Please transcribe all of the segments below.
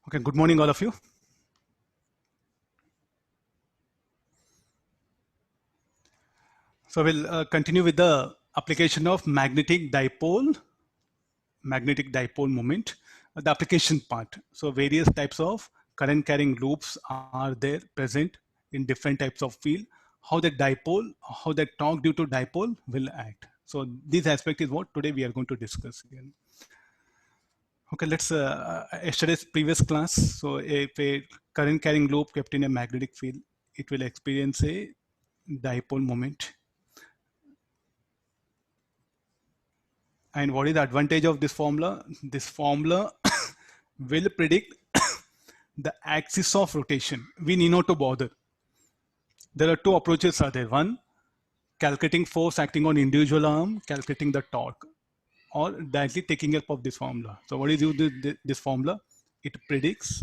Okay, good morning, all of you. So we'll continue with the application of magnetic dipole moment, the application part. So various types of current carrying loops are there present in different types of field, how that torque due to dipole will act. So this aspect is what today we are going to discuss here. Okay, let's yesterday's previous class. So if a current carrying loop kept in a magnetic field, it will experience a dipole moment. And what is the advantage of this formula? This formula will predict the axis of rotation. We need not to bother. There are two approaches are there. One, calculating force acting on individual arm, calculating the torque, or directly taking help of this formula. So what is this formula? It predicts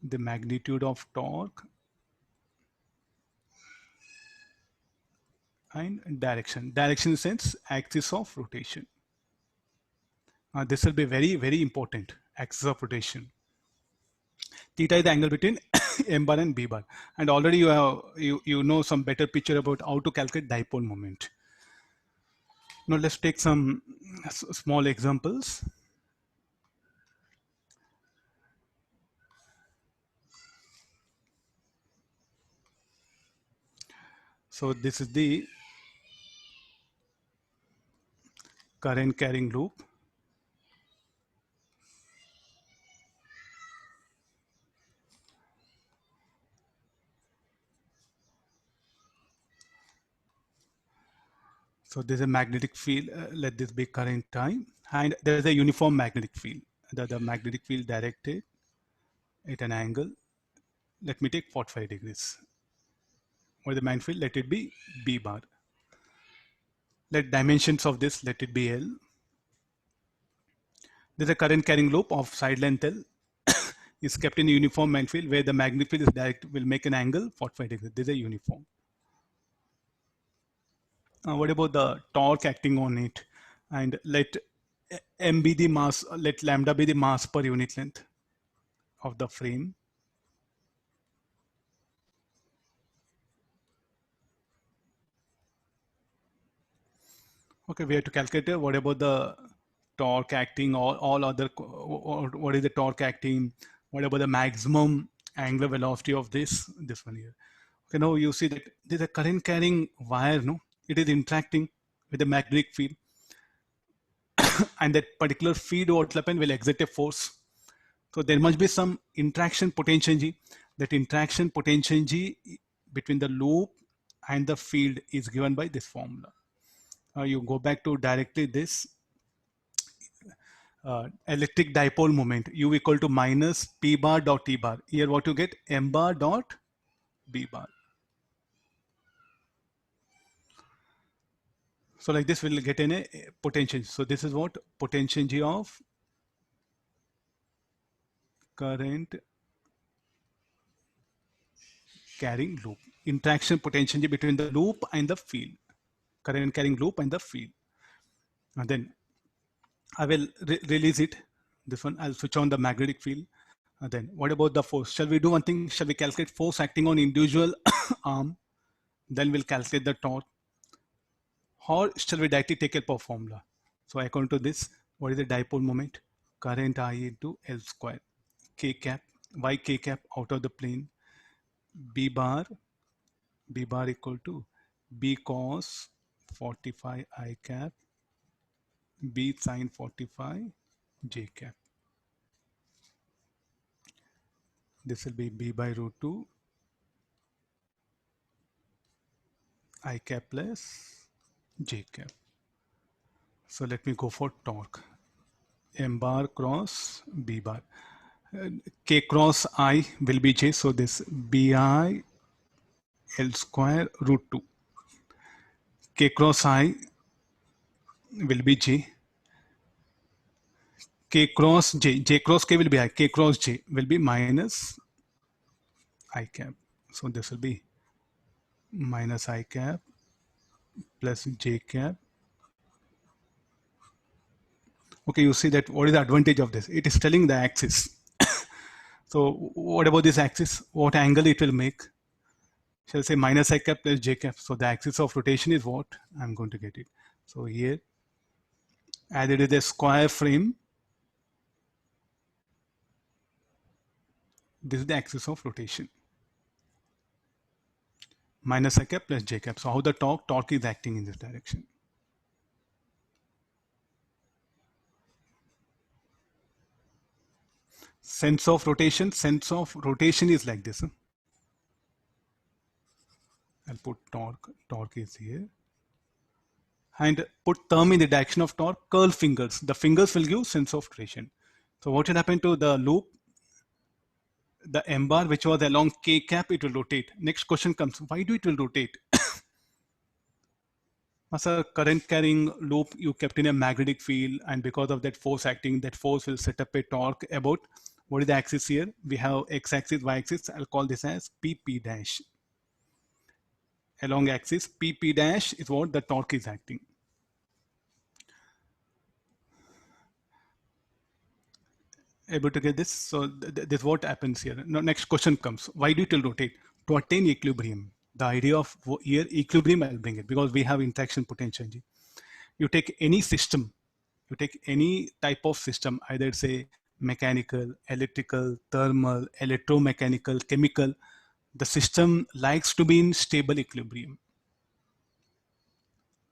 the magnitude of torque and direction. Direction in the sense axis of rotation. This will be very, very important. Axis of rotation. Theta is the angle between m bar and b bar, and already you know some better picture about how to calculate dipole moment. Now let's take some small examples. So this is the current carrying loop. So there's a magnetic field. Let this be current time, and there is a uniform magnetic field. The magnetic field directed at an angle. Let me take 45 degrees. Or the magnetic field, let it be b bar. Let dimensions of this, let it be L. There's a current carrying loop of side length L is kept in a uniform magnetic field where the magnetic field is direct will make an angle 45 degrees. This is a uniform. What about the torque acting on it? And let m be the mass, let lambda be the mass per unit length of the frame. Okay, we have to calculate it. What about the torque acting, all other, what is the torque acting? What about the maximum angular velocity of this one here? Okay, now you see that there's a current carrying wire, no? It is interacting with the magnetic field and that particular field overlapping will exert a force. So there must be some interaction potential G. That interaction potential G between the loop and the field is given by this formula. You go back to directly this electric dipole moment U equal to minus P bar dot T bar. Here what you get M bar dot B bar. So like this will get in a potential. So this is what potential G of current carrying loop. Interaction potential G between the loop and the field. Current carrying loop and the field. And then I will release it. This one, I'll switch on the magnetic field. And then what about the force? Shall we do one thing? Shall we calculate force acting on individual arm? Then we'll calculate the torque. Or shall we directly take a formula? So according to this, what is the dipole moment? Current I into L square. K cap, Y K cap out of the plane. B bar equal to B cos 45 I cap, B sin 45 J cap. This will be B by root 2 I cap plus J cap. So let me go for torque. M bar cross B bar. K cross I will be J. So this BI L square root 2. K cross I will be J. K cross J. J cross K will be I. K cross J will be minus I cap. So this will be minus I cap plus J cap Okay, you see that what is the advantage of this? It is telling the axis. So what about this axis? What angle it will make? Shall I say minus I cap plus j cap? So the axis of rotation is what? I'm going to get it. So here, as it is a square frame, this is the axis of rotation. Minus I cap plus j cap. So how the torque is acting in this direction. Sense of rotation is like this. I'll put torque is here. And put term in the direction of torque, curl fingers. The fingers will give sense of rotation. So what will happen to the loop? The M bar, which was along K cap, it will rotate. Next question comes, why do it will rotate? As a current carrying loop you kept in a magnetic field, and because of that force acting, that force will set up a torque about, what is the axis here? We have x axis, y axis. I'll call this as PP dash. Along axis, PP dash is what the torque is acting. Able to get this? So this is what happens here. Now next question comes, why do it will rotate? To attain equilibrium. The idea of here equilibrium, I'll bring it because we have interaction potential. You take any system, you take any type of system, either it's a mechanical, electrical, thermal, electromechanical, chemical, the system likes to be in stable equilibrium.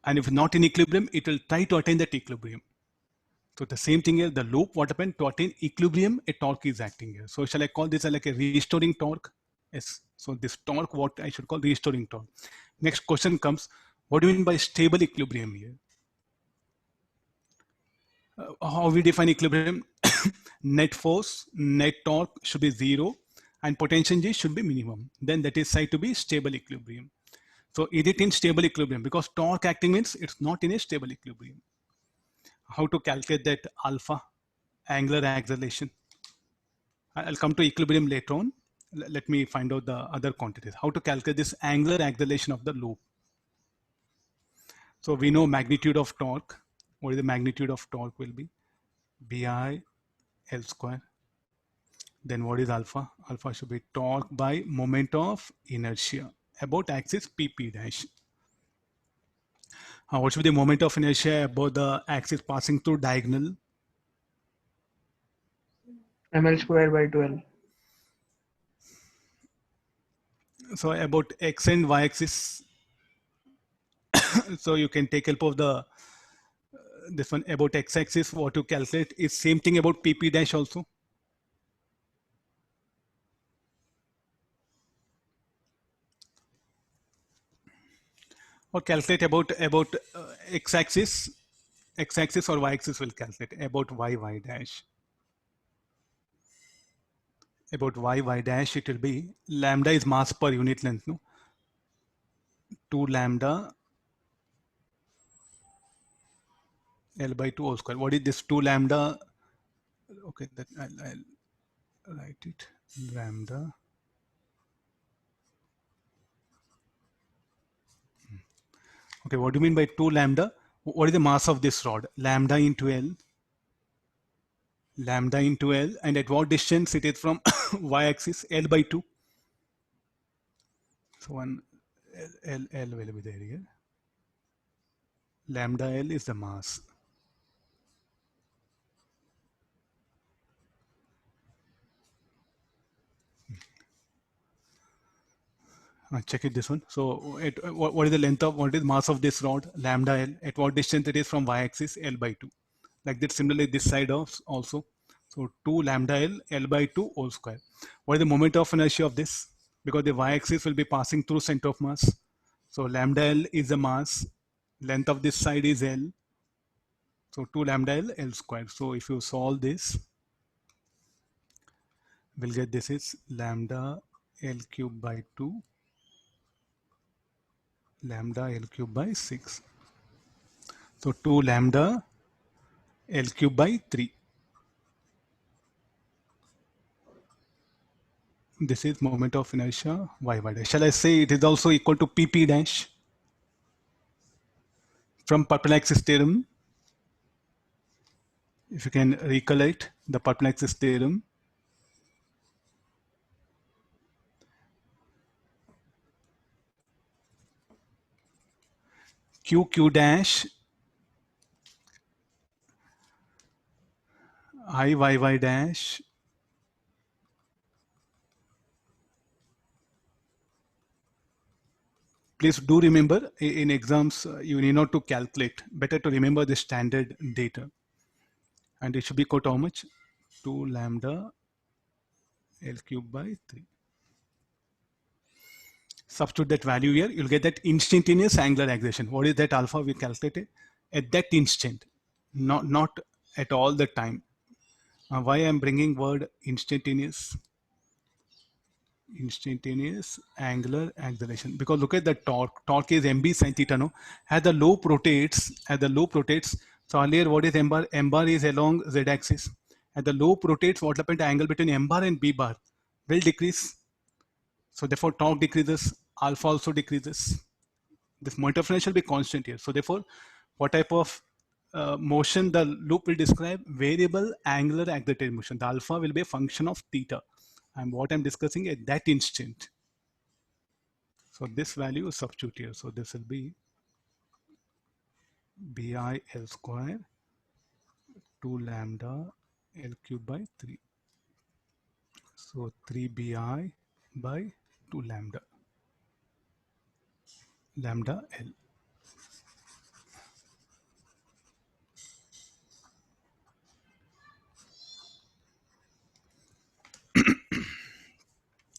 And if not in equilibrium, it will try to attain that equilibrium. So the same thing here, the loop, what happened? To attain equilibrium, a torque is acting here. So shall I call this like a restoring torque? Yes. So this torque, what I should call restoring torque. Next question comes, what do you mean by stable equilibrium here? How we define equilibrium? Net force, net torque should be 0 and potential G should be minimum. Then that is said to be stable equilibrium. So is it in stable equilibrium? Because torque acting means it's not in a stable equilibrium. How to calculate that alpha, angular acceleration? I'll come to equilibrium later on. Let me find out the other quantities. How to calculate this angular acceleration of the loop? So we know magnitude of torque. What is the magnitude of torque will be? Bi L square. Then what is alpha? Alpha should be torque by moment of inertia about axis PP dash. What should be the moment of inertia about the axis passing through diagonal? ml square by 12. So about x and y axis. So you can take help of the this one about x axis. What to calculate is same thing about PP dash also. Or calculate about x axis or y axis will calculate about y dash. About y dash, it will be lambda is mass per unit length, no? 2 lambda L by 2 whole square. What is this 2 lambda? Okay, that I'll write it. Lambda. Okay, what do you mean by 2 lambda? What is the mass of this rod? Lambda into L. Lambda into L. And at what distance it is from y-axis? L by 2. So one L will be there here. Lambda L is the mass. Check it this one. So what is the length of, what is mass of this rod? Lambda L. At what distance it is from y-axis? L by 2. Like that, similarly this side also. So 2 lambda L by 2 whole square. What is the moment of inertia of this? Because the y-axis will be passing through center of mass. So lambda L is the mass. Length of this side is L. So 2 lambda L square. So if you solve this, we'll get this is lambda L cube by 2. Lambda L cube by 6. So 2 lambda L cube by 3. This is moment of inertia y dash. Shall I say it is also equal to PP dash from Parallax theorem? If you can recollect the perplexes theorem, q dash I y dash please do remember in exams you need not to calculate, better to remember the standard data, and it should be equal to how much? 2 lambda L cube by 3. Substitute that value here, you'll get that instantaneous angular acceleration. What is that alpha we calculated? At that instant, not at all the time. Why I'm bringing word instantaneous? Instantaneous angular acceleration, because look at the torque is mb sin theta, no? As the loop rotates, so earlier what is m bar is along z axis. As the loop rotates, what happened? The angle between m bar and b bar will decrease, so therefore torque decreases, alpha also decreases. This moment of inertia will be constant here, so therefore what type of motion the loop will describe? Variable angular accelerated motion. The alpha will be a function of theta, and what I'm discussing at that instant. So this value is substitute here. So this will be bi L square 2 lambda L cube by 3. So 3 bi by 2 lambda L.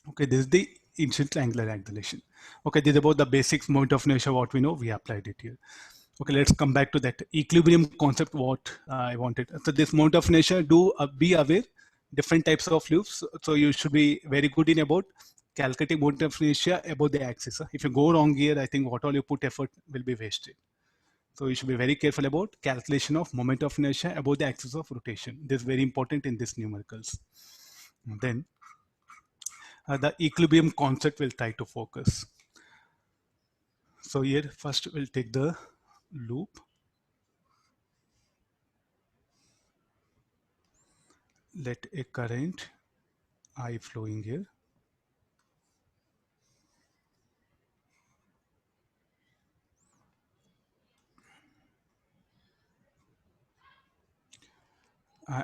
Okay, this is the instant angular acceleration. Okay, this is about the basics moment of inertia, what we know, we applied it here. Okay, let's come back to that equilibrium concept, what I wanted. So this moment of inertia, do be aware, different types of loops. So you should be very good in about calculating moment of inertia about the axis. If you go wrong here, I think what all you put effort will be wasted. So you should be very careful about calculation of moment of inertia about the axis of rotation. This is very important in this numericals. And then the equilibrium concept will try to focus. So here first we'll take the loop. Let a current I flowing here.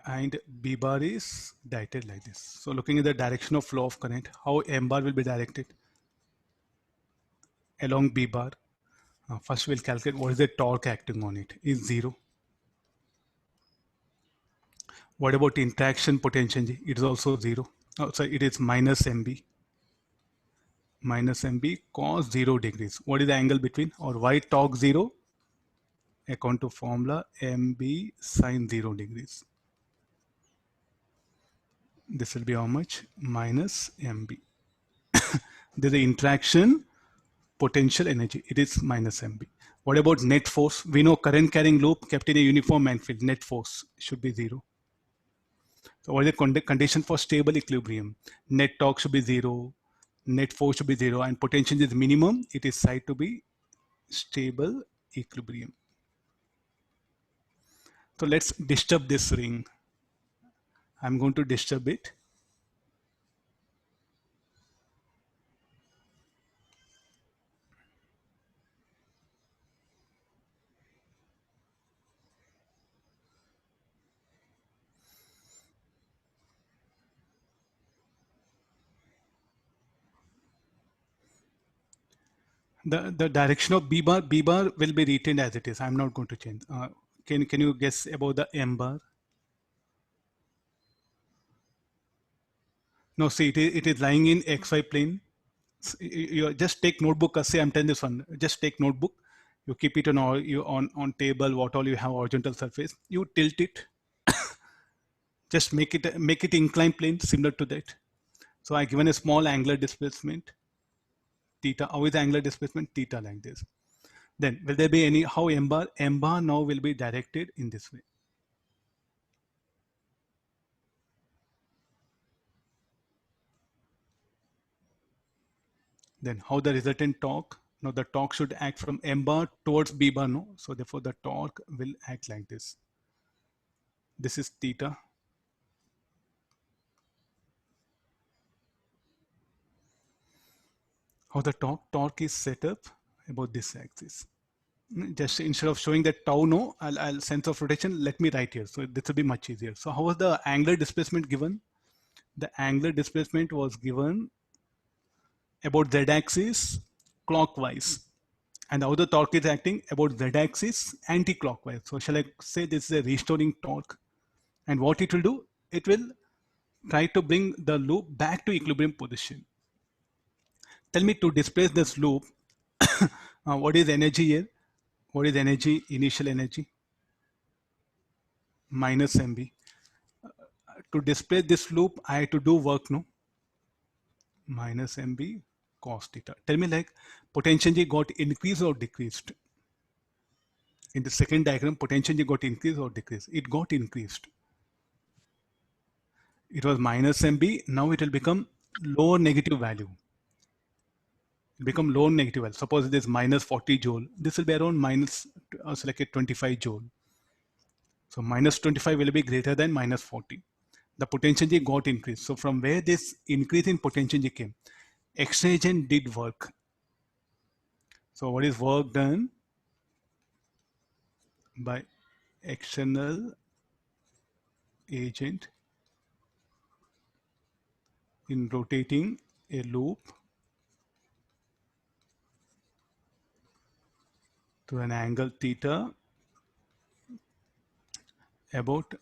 And B bar is directed like this. So looking at the direction of flow of current, how M bar will be directed along B bar. First we'll calculate what is the torque acting on it, is 0. What about interaction potential? It is also 0. Oh, so it is minus MB. Minus MB cos 0 degrees. What is the angle between, or why torque 0? According to formula MB sine 0 degrees. This will be how much? Minus MB. There's the interaction potential energy. It is minus MB. What about net force? We know current carrying loop kept in a uniform man field. Net force should be 0. So what is the condition for stable equilibrium? Net torque should be 0. Net force should be 0. And potential is minimum. It is said to be stable equilibrium. So let's disturb this ring. I'm going to disturb it. The direction of B bar will be retained as it is. I'm not going to change. Can you guess about the M bar? No, see, it is lying in XY plane. You just take notebook. Say I'm telling this one. Just take notebook. You keep it on all you on table. What all you have horizontal surface. You tilt it. Just make it inclined plane similar to that. So I given a small angular displacement theta. How is the angular displacement theta like this? Then will there be any how M bar? M bar now will be directed in this way. Then how the resultant torque? Now the torque should act from M bar towards B bar, no? So therefore the torque will act like this. This is theta. How the torque is set up about this axis. Just instead of showing that tau no, I'll sense of rotation, let me write here. So this will be much easier. So how was the angular displacement given? The angular displacement was given about z-axis clockwise. And how the torque is acting about z-axis anti-clockwise. So shall I say this is a restoring torque? And what it will do? It will try to bring the loop back to equilibrium position. Tell me, to displace this loop, what is energy here? What is energy, initial energy? Minus mb. To displace this loop, I have to do work, no? Minus mb cos theta. Tell me, like, potential G got increased or decreased? In the second diagram, potential G got increased or decreased? It got increased. It was minus mb. Now it will become lower negative value. Become low negative value. Suppose it is minus 40 joule. This will be around minus, like a 25 joule. So minus 25 will be greater than minus 40. The potential G got increased. So from where this increase in potential G came? Extra agent did work. So what is work done by external agent in rotating a loop to an angle theta about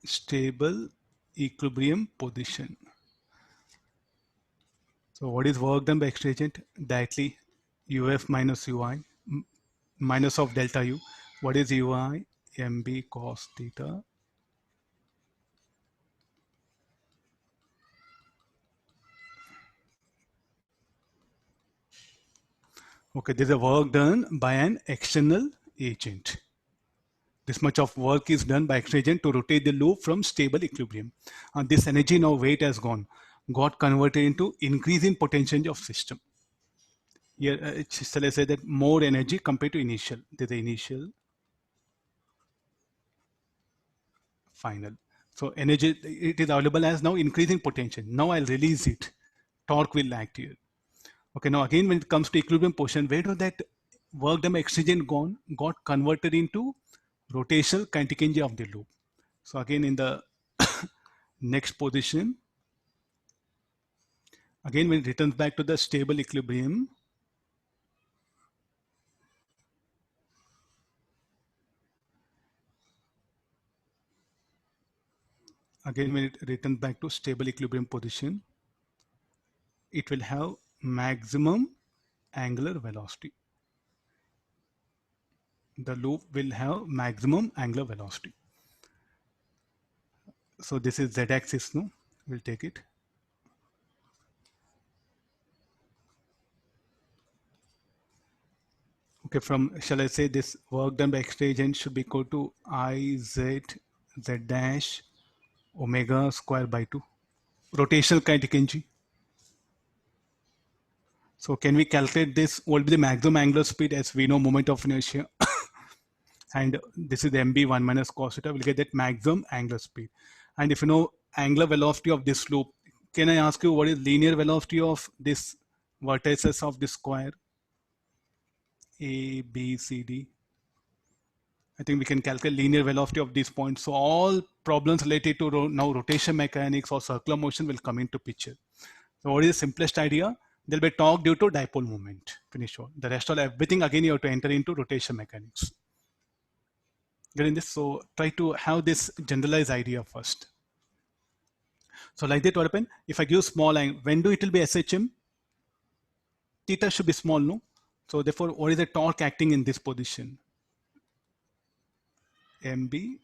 stable equilibrium position. So what is work done by extra agent? Directly uf minus ui minus of delta u. What is ui? Mb cos theta Okay, this is a work done by an external agent. This much of work is done by external agent to rotate the loop from stable equilibrium. And this energy now weight has got converted into increase in potential of system. Here, shall I say that more energy compared to initial. This is the initial, final. So energy, it is available as now increasing potential. Now I'll release it. Torque will act here. Okay, now again, when it comes to equilibrium position, where does that work done by extrinsic got converted into rotational kinetic energy of the loop? So again, in the next position, again, when it returns back to the stable equilibrium, again, when it returns back to stable equilibrium position, it will have maximum angular velocity. The loop will have maximum angular velocity. So this is z-axis, no? We'll take it. Okay, from, shall I say, this work done by extra agent should be equal to I z z dash omega square by 2. Rotational kinetic energy. So can we calculate this? What will be the maximum angular speed? As we know, moment of inertia. And this is mb 1 minus cos theta. We'll get that maximum angular speed. And if you know angular velocity of this loop, can I ask you what is linear velocity of this vertices of this square? A, B, C, D. I think we can calculate linear velocity of these points. So all problems related to now rotation mechanics or circular motion will come into picture. So what is the simplest idea? There'll be torque due to dipole moment. Finish all. The rest of everything again you have to enter into rotation mechanics. Getting this? So try to have this generalized idea first. So like that, what happen? If I give small angle, when do it will be SHM? Theta should be small, no? So therefore, what is the torque acting in this position? MB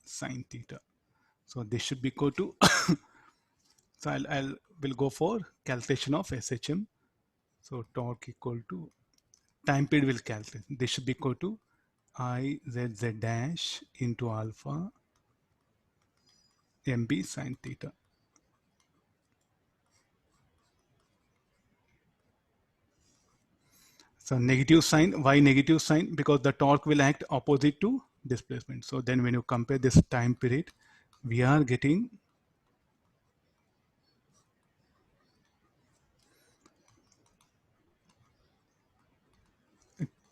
sine theta. So this should be equal to, so will go for calculation of SHM. So torque equal to, time period will calculate. This should be equal to I z z dash into alpha MB sine theta. So negative sign, why negative sign? Because the torque will act opposite to displacement. So then when you compare this time period, we are getting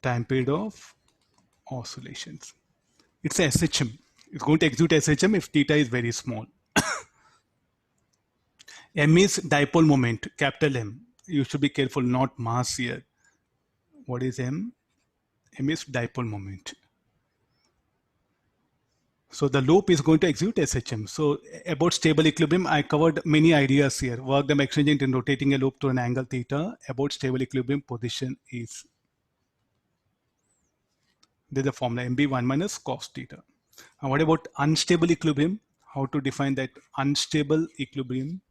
time period of oscillations. It's a SHM. It's going to execute SHM if theta is very small. M is dipole moment, capital M. You should be careful, not mass here. What is M? M is dipole moment. So the loop is going to execute SHM. So about stable equilibrium, I covered many ideas here. Work them exchanging and rotating a loop to an angle theta. About stable equilibrium position is, there's the formula MB1 minus cos theta. And what about unstable equilibrium? How to define that unstable equilibrium?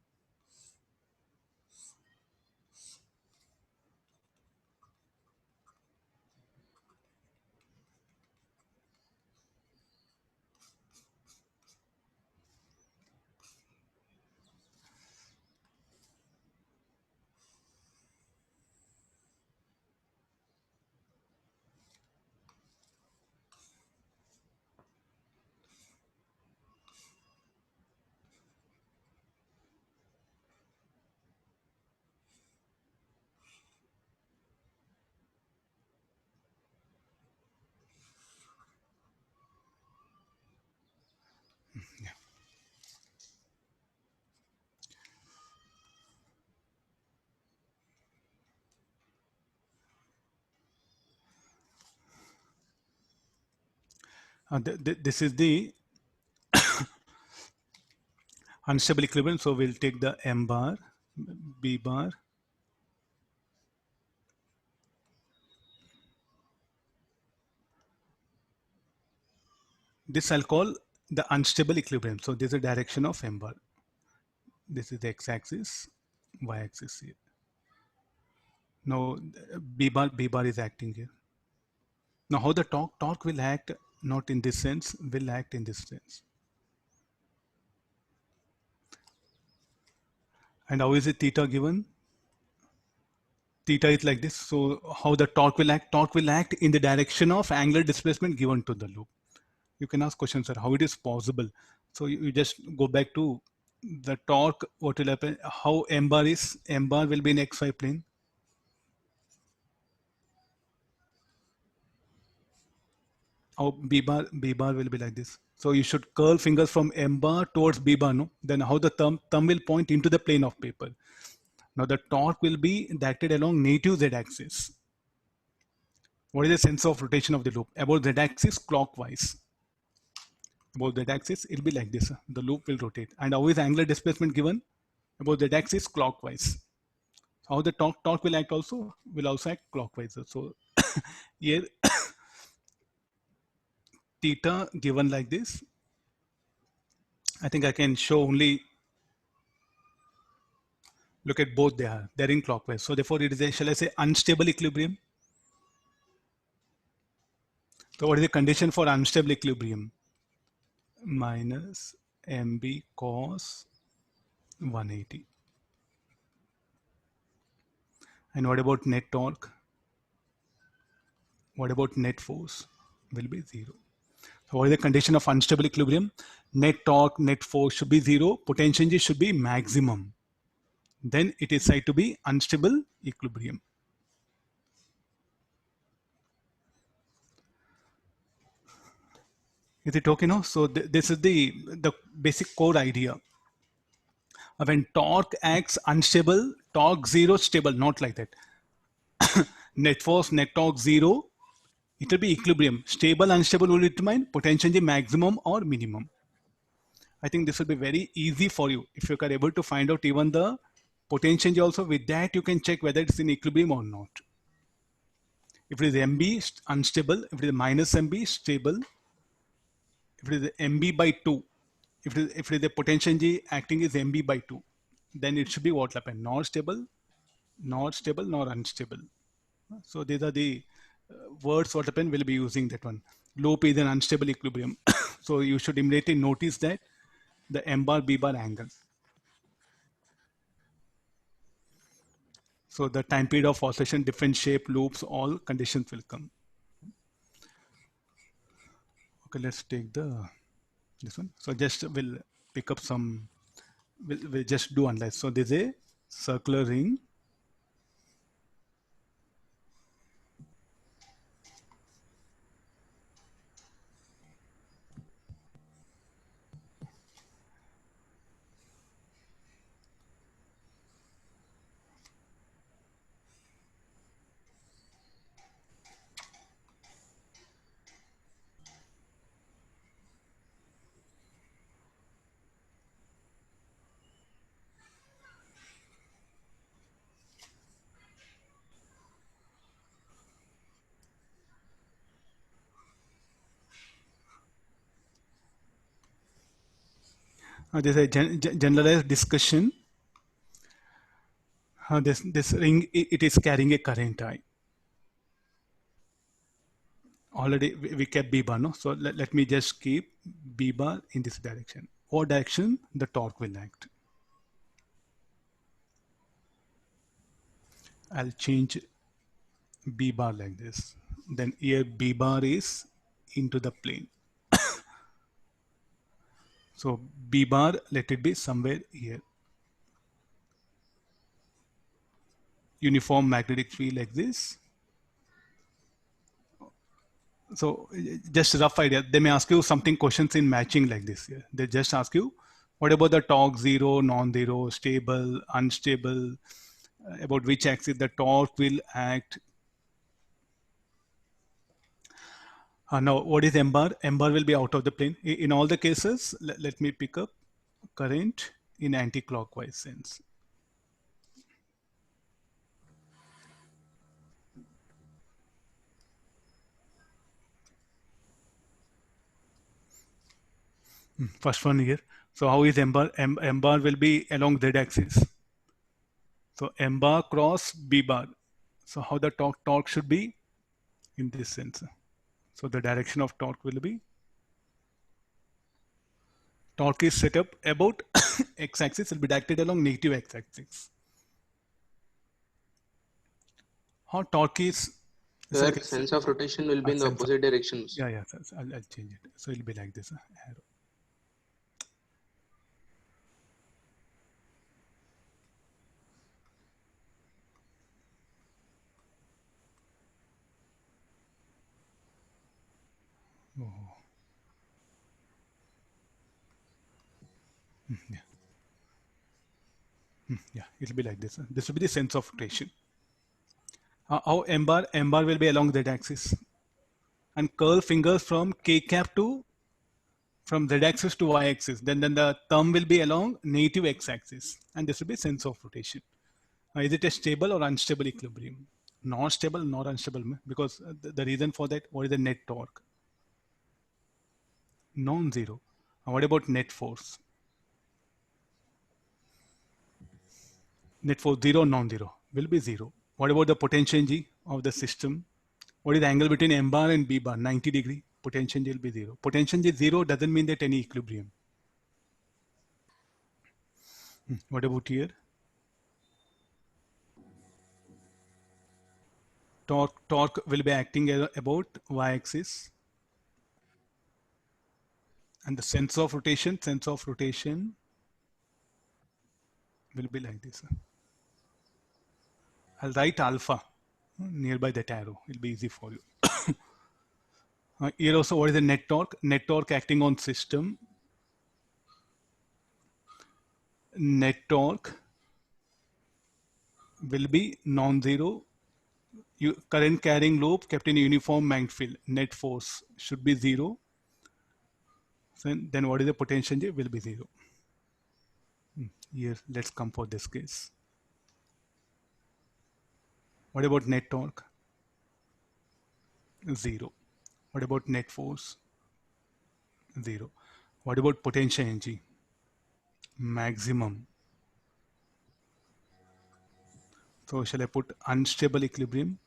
This is the unstable equilibrium. So we'll take the M bar, B bar. This I'll call the unstable equilibrium. So this is the direction of M bar. This is the x-axis, y-axis here. Now B bar is acting here. Now how the torque will act, not in this sense, will act in this sense. And how is it theta given? Theta is like this. So how the torque will act? Torque will act in the direction of angular displacement given to the loop. You can ask questions, sir, how it is possible? So you just go back to the torque, what will happen, how M bar is, M bar will be in XY plane. How B bar will be like this. So you should curl fingers from M bar towards B bar, no? Then how the thumb will point into the plane of paper. Now the torque will be directed along negative Z axis. What is the sense of rotation of the loop? About Z axis clockwise. About Z axis, it will be like this. The loop will rotate. And how is angular displacement given? About Z axis clockwise. How the torque will act also? Will also act clockwise. So here theta given like this. I think I can show only, look at both they're in clockwise. So therefore it is a, shall I say, unstable equilibrium. So what is the condition for unstable equilibrium? Minus MB cos 180. And what about net torque? What about net force? Will be 0. So what is the condition of unstable equilibrium? Net torque, net force should be 0. Potential energy should be maximum. Then it is said to be unstable equilibrium. Is it okay now? So this is the basic core idea. When torque acts unstable, torque 0 stable, not like that. Net force, net torque 0, it will be equilibrium. Stable, unstable will determine potential energy maximum or minimum. I think this will be very easy for you. If you are able to find out even the potential energy also, with that you can check whether it's in equilibrium or not. If it is MB unstable, if it is minus MB stable, if it is MB by 2, if it is the potential energy acting is MB by 2, then it should be what happen? Not stable, nor unstable. So these are the words what happen, will be using that one. Loop is an unstable equilibrium. So you should immediately notice that the M bar B bar angle. So the time period of oscillation, different shape, loops, all conditions will come. Okay, let's take this one. So just we'll pick up some, we'll just do analyze. So there's a circular ring. There's a generalized discussion. This ring, it is carrying a current I. Already we kept B bar, no? So let me just keep B bar in this direction. What direction the torque will act? I'll change B bar like this. Then here B bar is into the plane. So B bar, let it be somewhere here. Uniform magnetic field like this. So just rough idea. They may ask you something questions in matching like this. Yeah? They just ask you, what about the torque, zero, non-zero, stable, unstable, about which axis the torque will act. Now, what is M bar? M bar will be out of the plane. In all the cases, let me pick up current in anti-clockwise sense. First one here. So how is M bar? M bar will be along Z axis. So M bar cross B bar. So how the torque should be in this sense. So the direction of torque will be, torque is set up about x-axis, will be directed along negative x-axis. How torque is? Your sense of rotation will be in the opposite directions. Yeah, I'll change it. So it'll be like this arrow. Oh. Yeah. Yeah, it'll be like this. This will be the sense of rotation. How M bar will be along Z axis, and curl fingers from K cap to, from Z axis to Y axis. Then the thumb will be along negative X axis, and this will be sense of rotation. Is it a stable or unstable equilibrium? Not stable, not unstable, because the reason for that, what is the net torque? Non-zero. What about net force? Net force zero, non-zero, will be zero. What about the potential energy of the system? What is the angle between M bar and B bar? 90 degree. Potential energy will be zero. Potential energy zero doesn't mean that any equilibrium. What about here? Torque will be acting about y-axis, and the sense of rotation will be like this. I'll write alpha nearby that arrow. It'll be easy for you. Here also, what is the net torque? Net torque acting on system. Net torque will be non-zero. Current carrying loop kept in a uniform magnetic field. Net force should be zero. So then what is the potential energy? Will be zero. Here, let's come for this case. What about net torque? Zero. What about net force? Zero. What about potential energy? Maximum. So shall I put unstable equilibrium?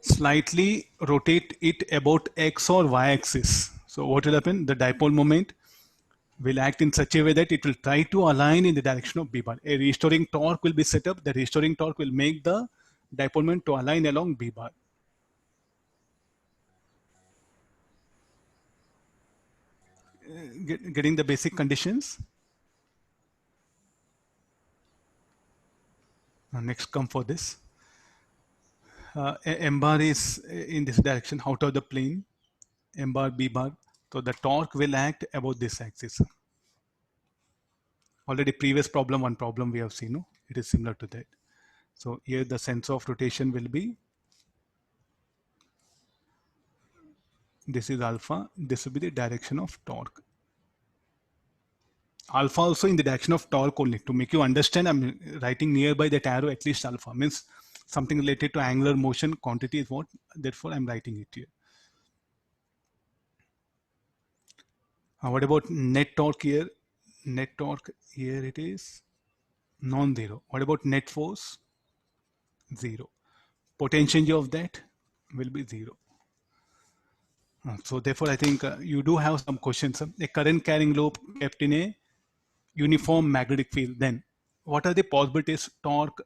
Slightly rotate it about X or Y axis. So what will happen? The dipole moment will act in such a way that it will try to align in the direction of B bar. A restoring torque will be set up. The restoring torque will make the dipole moment to align along B bar. Getting the basic conditions. Next come for this. M bar is in this direction out of the plane. M bar, B bar. So the torque will act about this axis. Already previous problem, one problem we have seen, no? It is similar to that. So here the sense of rotation will be, this is alpha, this will be the direction of torque. Alpha also in the direction of torque only. To make you understand, I'm writing nearby that arrow at least alpha. Means something related to angular motion quantity is what, therefore I'm writing it here. What about net torque here? Net torque here it is non-zero. What about net force? 0. Potential energy of that will be 0. So therefore I think you do have some questions. A current carrying loop kept in a uniform magnetic field, then what are the possibilities? Torque,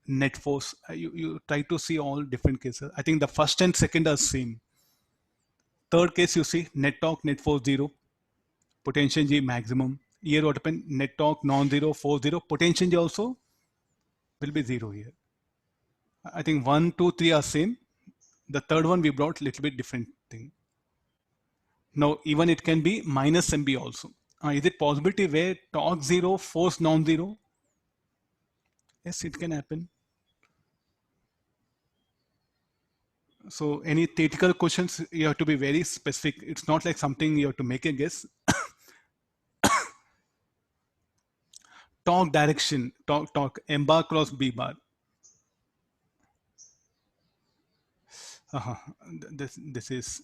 net force, you try to see all different cases. I think the first and second are same. Third case you see net torque, net force 0, potential energy maximum. Here what happened? Net torque non-zero, force 0, potential energy also will be 0 here. I think 1, 2, 3 are same. The third one we brought little bit different thing. Now even it can be minus MB also. Is it possibility where torque 0, force non-zero? Yes, it can happen. So any theoretical questions, you have to be very specific. It's not like something you have to make a guess. Torque direction, torque, M bar cross B bar. This is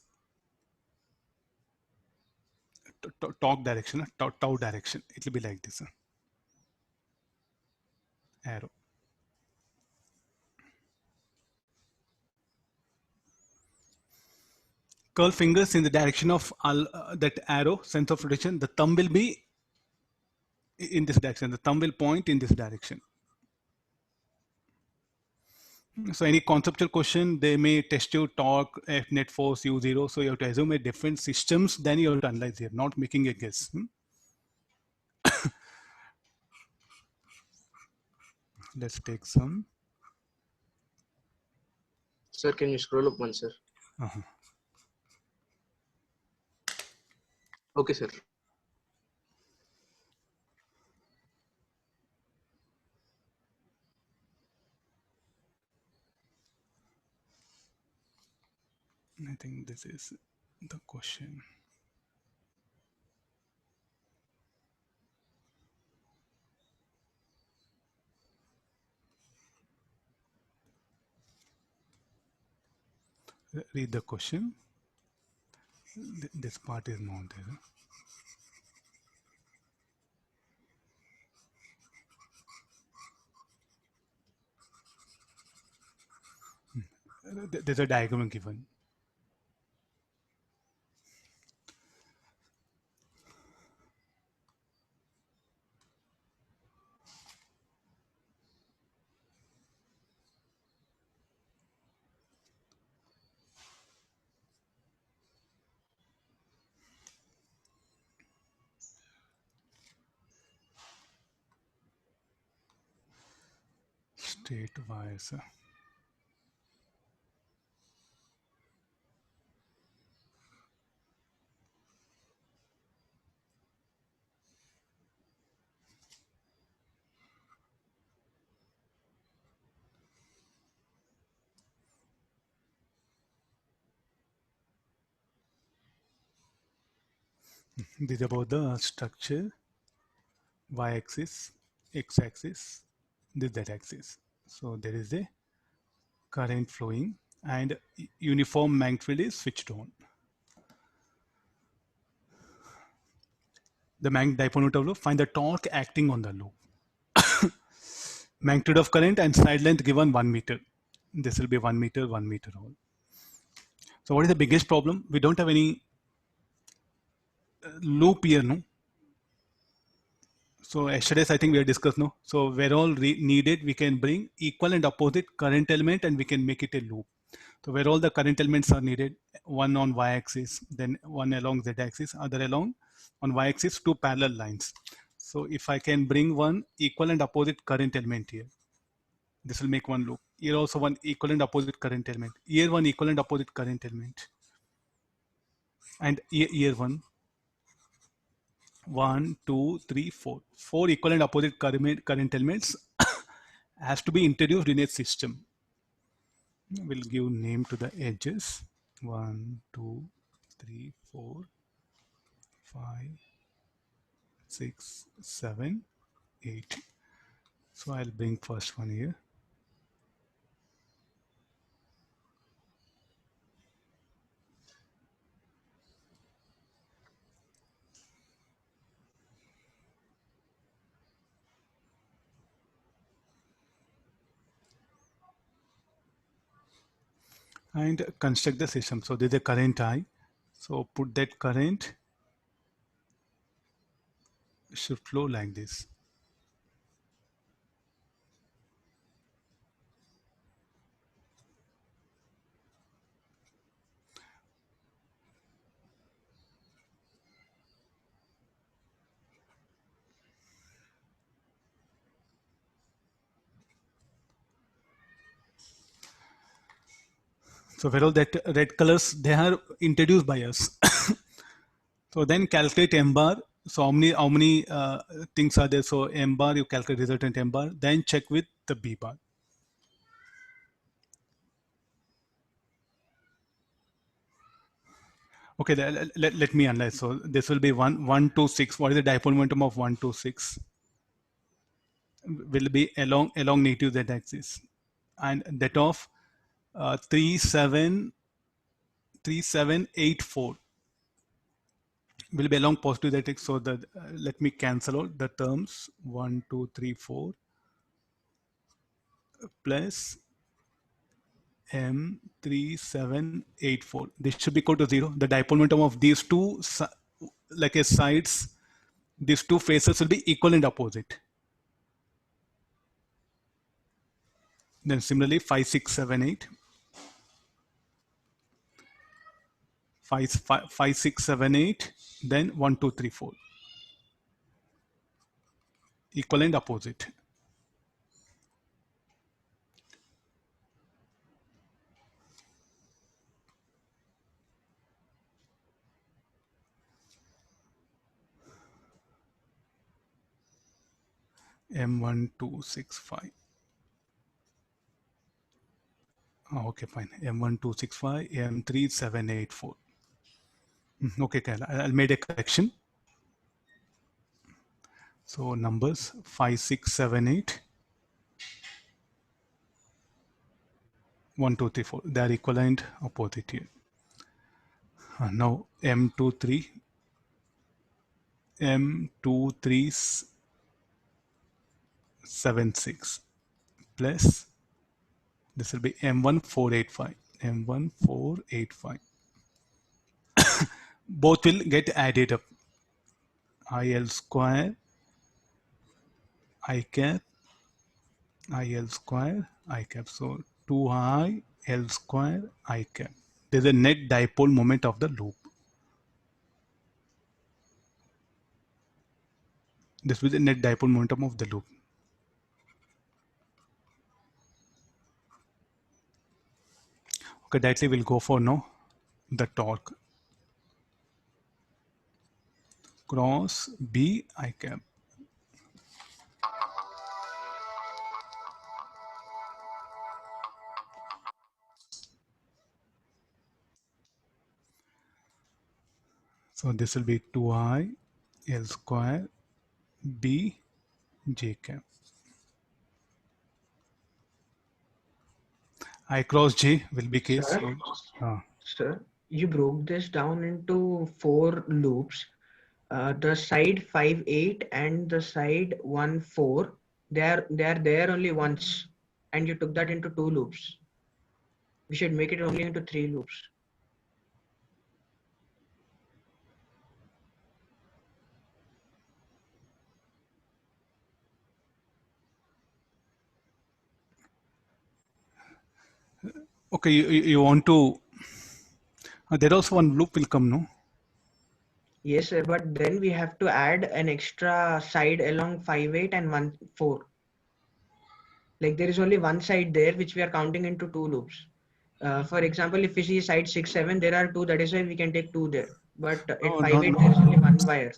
torque direction, tau direction. It will be like this. Arrow. Curl fingers in the direction of that arrow, sense of rotation. The thumb will be in this direction. The thumb will point in this direction. So any conceptual question, they may test you torque, F net force, U0. So you have to assume a different systems, then you have to analyze here, not making a guess. Let's take some. Sir, can you scroll up one, sir? Okay, sir. I think this is the question. Read the question. This part is not there. There's a diagram given. Straight wires. This is about the structure, y-axis, x-axis, this z-axis. So there is a current flowing and uniform magnetic field is switched on. The magnetic dipole moment of loop, find the torque acting on the loop. Magnitude of current and side length given 1 meter. This will be 1 meter, 1 meter all. So what is the biggest problem? We don't have any loop here, no? So yesterday's I think we have discussed, no? So where all needed, we can bring equal and opposite current element and we can make it a loop. So where all the current elements are needed, one on y-axis, then one along z-axis, other along on y-axis, two parallel lines. So if I can bring one equal and opposite current element here, this will make one loop. Here also one equal and opposite current element. Here one equal and opposite current element. And here one, two, three, four. Four equal and opposite current elements has to be introduced in a system. We'll give name to the edges. 1, 2, 3, 4, 5, 6, 7, 8. So I'll bring first one here. And construct the system. So there's a current I. So put that current should flow like this. So where all that red colors, they are introduced by us. So then calculate M bar. So how many things are there? So M bar, you calculate resultant M bar. Then check with the B bar. Okay, let me analyze. So this will be 1, 2, 6. What is the dipole momentum of 1, 2, 6? Will be along negative z axis, and that of 3, 7, 3, 7, 8, 4 will be along positive z axis. So that let me cancel out the terms 1, 2, 3, 4 plus M3784. This should be equal to 0. The dipole momentum of these two like a sides, these two faces will be equal and opposite. Then similarly 5, 6, 7, 8. 5, 6, 7, 8. Then 1, 2, 3, 4. Equal and opposite. M1265. Oh, okay, fine. M1265, M3784. Okay, Kyle, I'll make a correction. So numbers 5, 6, 7, 8, 1, 2, 3, 4. They are equal and opposite here. Now M23, M2376 plus this will be M1485. M1485. Both will get added up. IL square, I cap, IL square, I cap. So 2I L square, I cap. There's a net dipole moment of the loop. This will be the net dipole momentum of the loop. Okay, directly we'll go for now the torque. Cross B I cap. So this will be 2I L square B J cap. I cross J will be case. Sir? So, Sir, you broke this down into 4 loops. The side 5, 8 and the side 1, 4, they are there only once, and you took that into 2 loops. We should make it only into 3 loops. Okay, you want to, there also one loop will come, no? Yes, sir, but then we have to add an extra side along 5, 8 and 1, 4. Like there is only one side there which we are counting into 2 loops. For example, if we see side 6, 7, there are 2, that is why we can take 2 there. But at No, 5, no, 8, there is only one wire.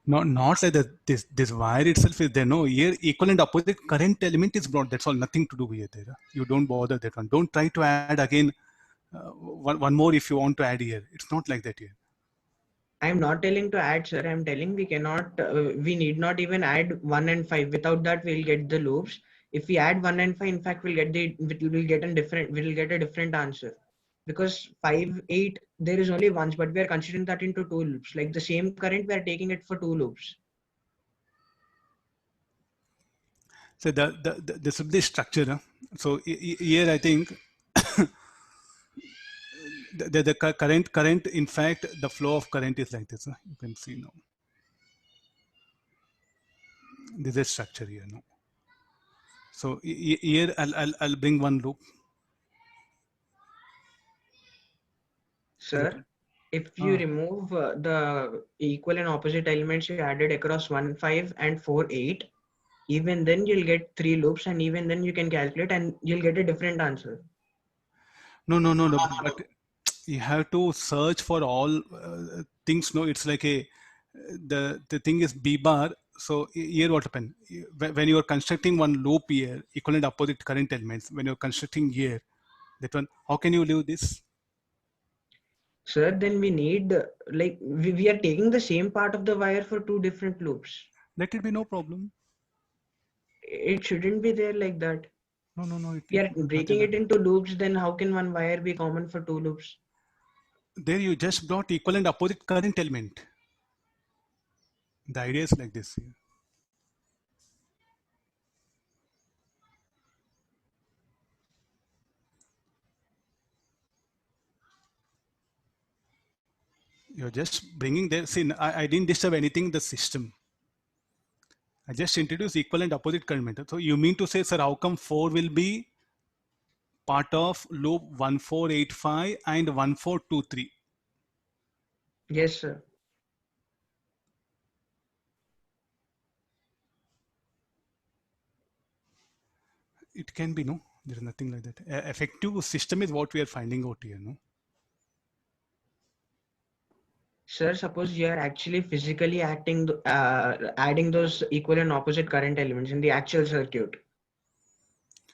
not like that. This wire itself is there. No, here equal and opposite current element is brought. That's all. Nothing to do here. There. You don't bother that one. Don't try to add again one more if you want to add here. It's not like that here. I'm not telling to add, sir. I'm telling we cannot, we need not even add 1 and 5. Without that, we'll get the loops. If we add 1 and 5, in fact, we'll get a different answer. Because 5, 8, there is only once, but we are considering that into 2 loops. Like the same current, we are taking it for 2 loops. So this is the structure. So here I think the current in fact the flow of current is like this. You can see now. This is structure here. No. So here I'll bring one loop. Sir, if you remove the equal and opposite elements you added across 1, 5 and 4, 8, even then you'll get 3 loops, and even then you can calculate and you'll get a different answer. No. But you have to search for all things. No, it's like a the thing is B bar. So here what happened when you are constructing one loop here, equal and opposite current elements. When you're constructing here, that one, how can you leave this? Sir, then we need like we are taking the same part of the wire for 2 different loops. Let it be, no problem. It shouldn't be there like that. No. We are breaking it into loops, then how can one wire be common for 2 loops? There you just brought equal and opposite current element. The idea is like this here. You're just bringing there. See, I didn't disturb anything in the system. I just introduced equal and opposite current method. So you mean to say, sir, how come 4 will be part of loop 1485 and 1423? Yes, sir. It can be, no? There is nothing like that. Effective system is what we are finding out here, no? Sir, suppose you are actually physically adding those equal and opposite current elements in the actual circuit.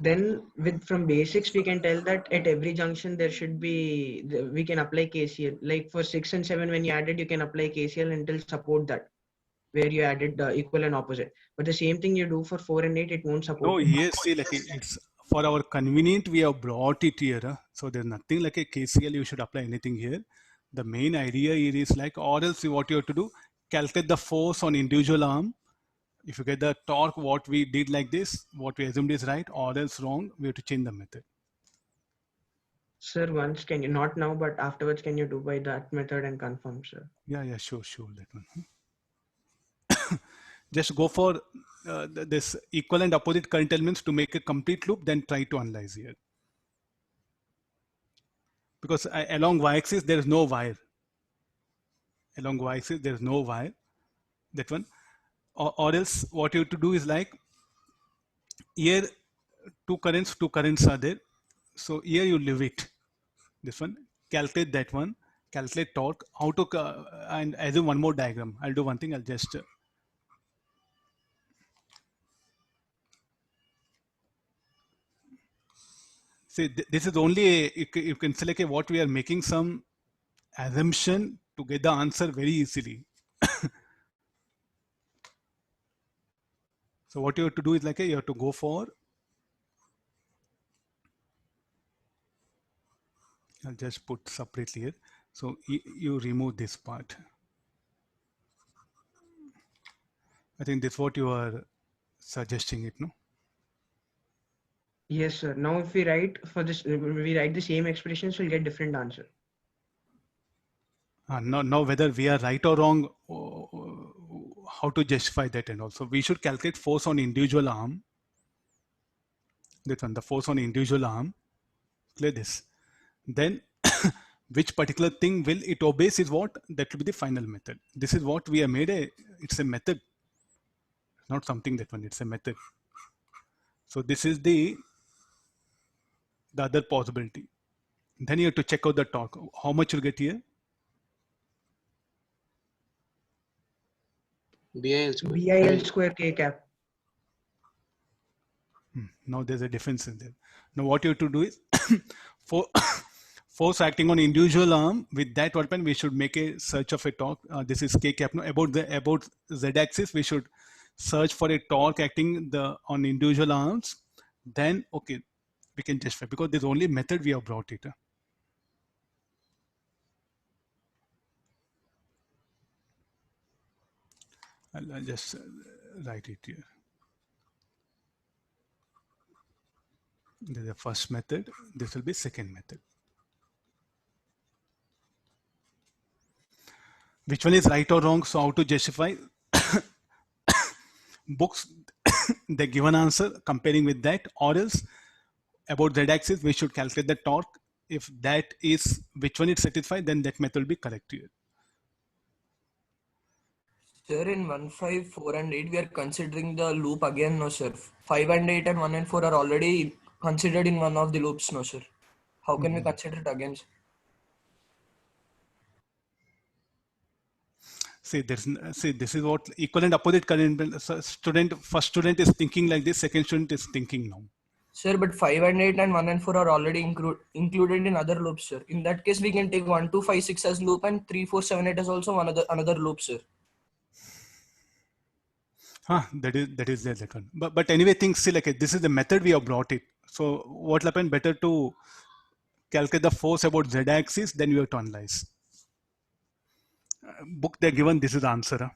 Then from basics, we can tell that at every junction there should be, we can apply KCL. Like for 6 and 7, when you added, you can apply KCL until support that, where you added the equal and opposite. But the same thing you do for 4 and 8, it won't support. No, yes, see, like it's for our convenient, we have brought it here. So there's nothing like a KCL, you should apply anything here. The main idea here is like, or else what you have to do, calculate the force on individual arm. If you get the torque, what we did like this, what we assumed is right, or else wrong, we have to change the method. Sir, once can you, not now, but afterwards, can you do by that method and confirm, sir? Yeah, sure, that one. Just go for this equal and opposite current elements to make a complete loop, then try to analyze here. Because along y-axis, there is no wire. Along y-axis, there is no wire. That one. Or else what you have to do is like, here two currents are there. So here you leave it. This one, calculate that one, calculate torque, how to, and assume one more diagram. I'll do one thing, I'll just, see, this is only, you can select what we are making some assumption to get the answer very easily. So what you have to do is like, you have to go for, I'll just put separately here. So you remove this part. I think that's what you are suggesting it, no? Yes, sir. Now, if we write for this, we write the same expressions, we'll get different answer. Now, whether we are right or wrong, how to justify that, and also we should calculate force on individual arm. That one, the force on individual arm. Clear this. then which particular thing will it obeys is what that will be the final method. This is what we have made it's a method, not something that one, it's a method. So this is the other possibility. Then you have to check out the torque. How much you'll get here? BIL square. BIL square K cap. Now there's a difference in there. Now what you have to do is force acting on individual arm. With that, what happened? We should make a search of a torque. This is K cap. Now about Z axis, we should search for a torque acting on individual arms. Then okay, we can justify because there's only method we have brought it. I'll just write it here. This is the first method. This will be second method. Which one is right or wrong? So how to justify? Books, the given answer, comparing with that, or else about z-axis, we should calculate the torque. If that is which one is satisfied, then that method will be correct here. Sir, in 1, 5, 4 and 8, we are considering the loop again, no sir. 5 and 8 and 1 and 4 are already considered in one of the loops, no sir. How can we consider it again? See, this is what equivalent opposite current. First student is thinking like this, second student is thinking now. Sir, but 5 and 8 and 1 and 4 are already included in other loops, sir. In that case, we can take 1, 2, 5, 6 as loop and 3, 4, 7, 8 as also another loop, sir. That is that one. But anyway, things still like this is the method we have brought it. So what will happen? Better to calculate the force about z-axis, then you have to analyze. Book they're given, this is the answer.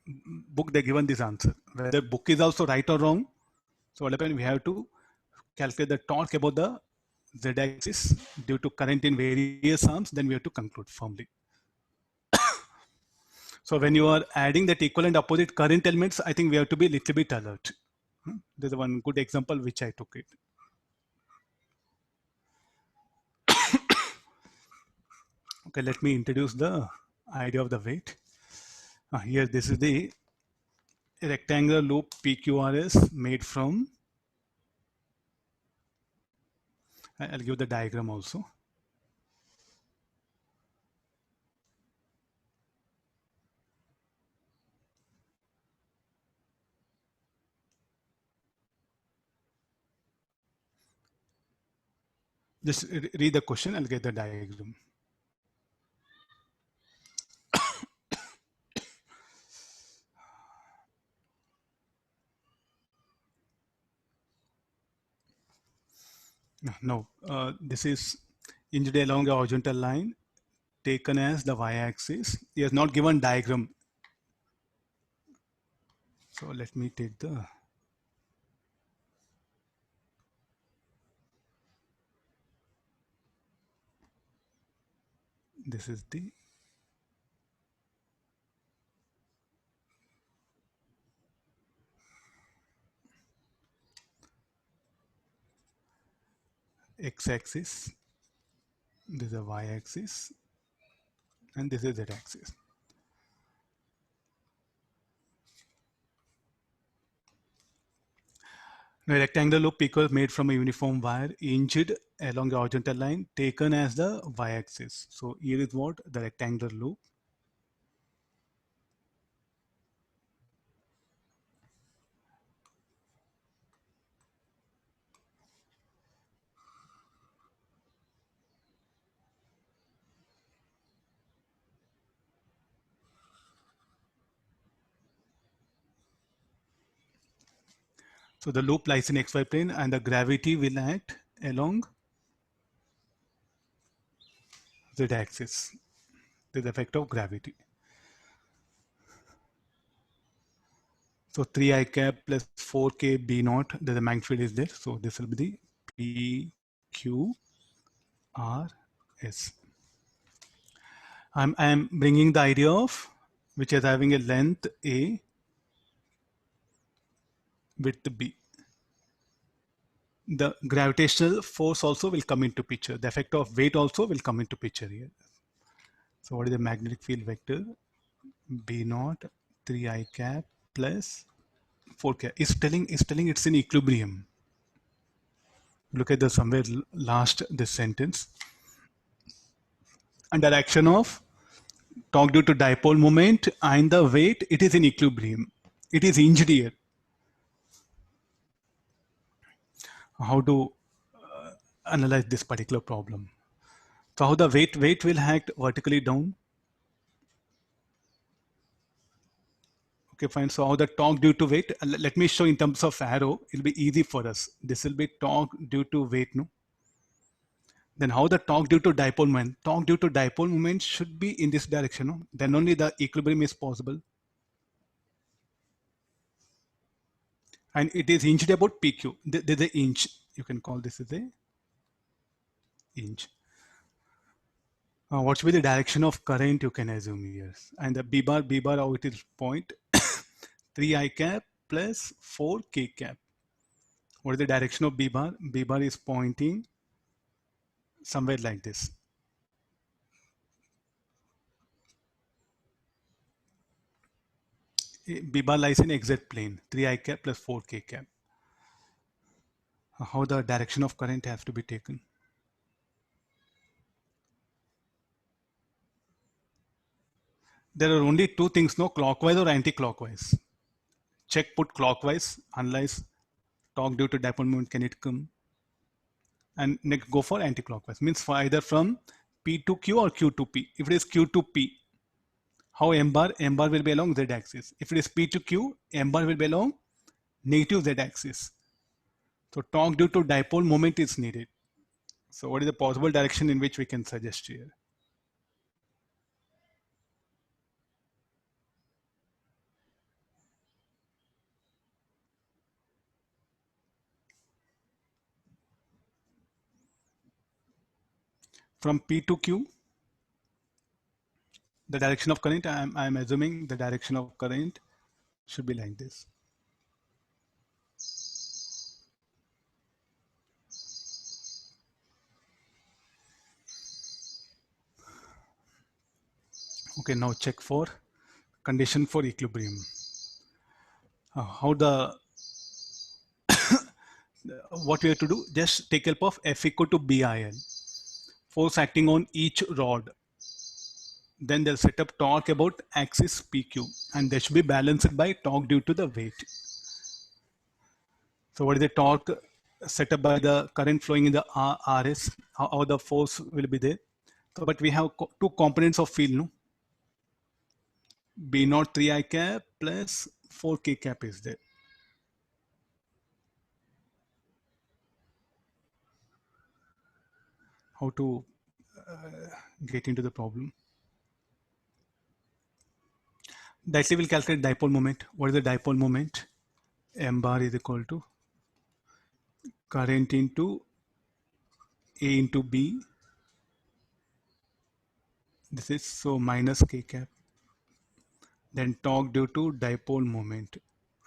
Book they're given this answer. Whether book is also right or wrong. So what happens? We have to calculate the torque about the z-axis due to current in various arms. Then we have to conclude firmly. So when you are adding that equivalent opposite current elements, I think we have to be a little bit alert. There's one good example which I took it. Okay, let me introduce the idea of the weight. Here, this is the rectangular loop PQRS made from, I'll give the diagram also. Just read the question, I'll get the diagram. No, this is injured along a horizontal line taken as the y-axis. He has not given diagram. So let me take the, this is the x-axis, this is the y-axis, and this is z-axis. A rectangular loop PQRS made from a uniform wire hinged along a horizontal line taken as the y-axis. So here is what the rectangular loop. So the loop lies in xy plane and the gravity will act along z-axis. The effect of gravity. So 3I cap plus 4K B naught, the magnitude is there. So this will be the PQRS. I'm bringing the idea of which is having a length A width B. The gravitational force also will come into picture. The effect of weight also will come into picture here. So what is the magnetic field vector? B naught 3 I cap plus 4 cap. Is telling it's in equilibrium. Look at the somewhere last this sentence. Under action of torque due to dipole moment and the weight, it is in equilibrium. It is hinged here. How to analyze this particular problem? So how the weight will act vertically down? Okay, fine. So how the torque due to weight? Let me show in terms of arrow. It'll be easy for us. This will be torque due to weight, no? Then how the torque due to dipole moment? Torque due to dipole moment should be in this direction, no? Then only the equilibrium is possible. And it is hinged about PQ. There's a inch. You can call this as a inch. What should be the direction of current? You can assume here. And the B bar, how it is point 3 I cap plus 4 K cap. What is the direction of B bar? B bar is pointing somewhere like this. B bar lies in XZ plane, 3 I cap plus 4 K cap. How the direction of current has to be taken? There are only two things, no, clockwise or anti-clockwise. Check put clockwise, analyze torque due to dipole moment, can it come? And next go for anti-clockwise, means for either from P to Q or Q to P. If it is Q to P, how M bar will be along Z axis. If it is P to Q, M bar will be along negative Z axis. So torque due to dipole moment is needed. So what is the possible direction in which we can suggest here? From P to Q, the direction of current, I am assuming the direction of current should be like this. Okay, now check for condition for equilibrium. How the what we have to do? Just take help of F equal to BIL, force acting on each rod. Then they'll set up torque about axis PQ, and they should be balanced by torque due to the weight. So what is the torque set up by the current flowing in the RS? How the force will be there? So, but we have two components of field, no? B naught 3 I cap plus 4 K cap is there. How to get into the problem? Directly we'll calculate dipole moment. What is the dipole moment? M bar is equal to current into A into B. This is so minus K cap. Then torque due to dipole moment.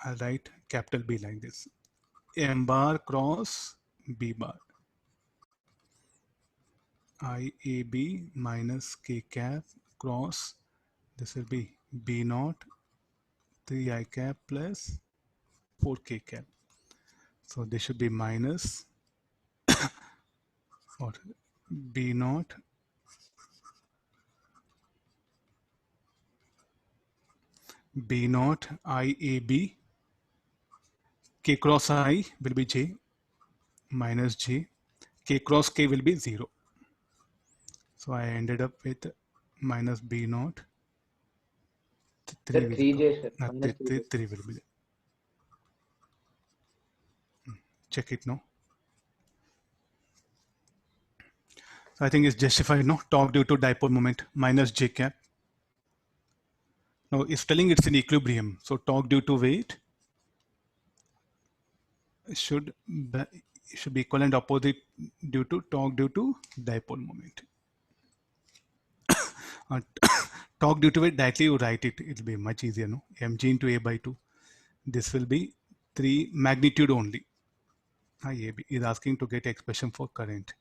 I'll write capital B like this. M bar cross B bar. IAB minus K cap cross, this will be B naught 3 I cap plus 4 K cap. So this should be minus or B naught IAB, K cross I will be J minus J, K cross K will be 0. So I ended up with minus B naught. 3 will be there. Check it now. So I think it's justified, no? Torque due to dipole moment minus J cap. Now it's telling it's in equilibrium. So torque due to weight should be equal and opposite due to torque due to dipole moment. Torque due to weight, directly you write it. It'll be much easier, no? Mg into A by 2. This will be 3 magnitude only. IAB is asking to get expression for current.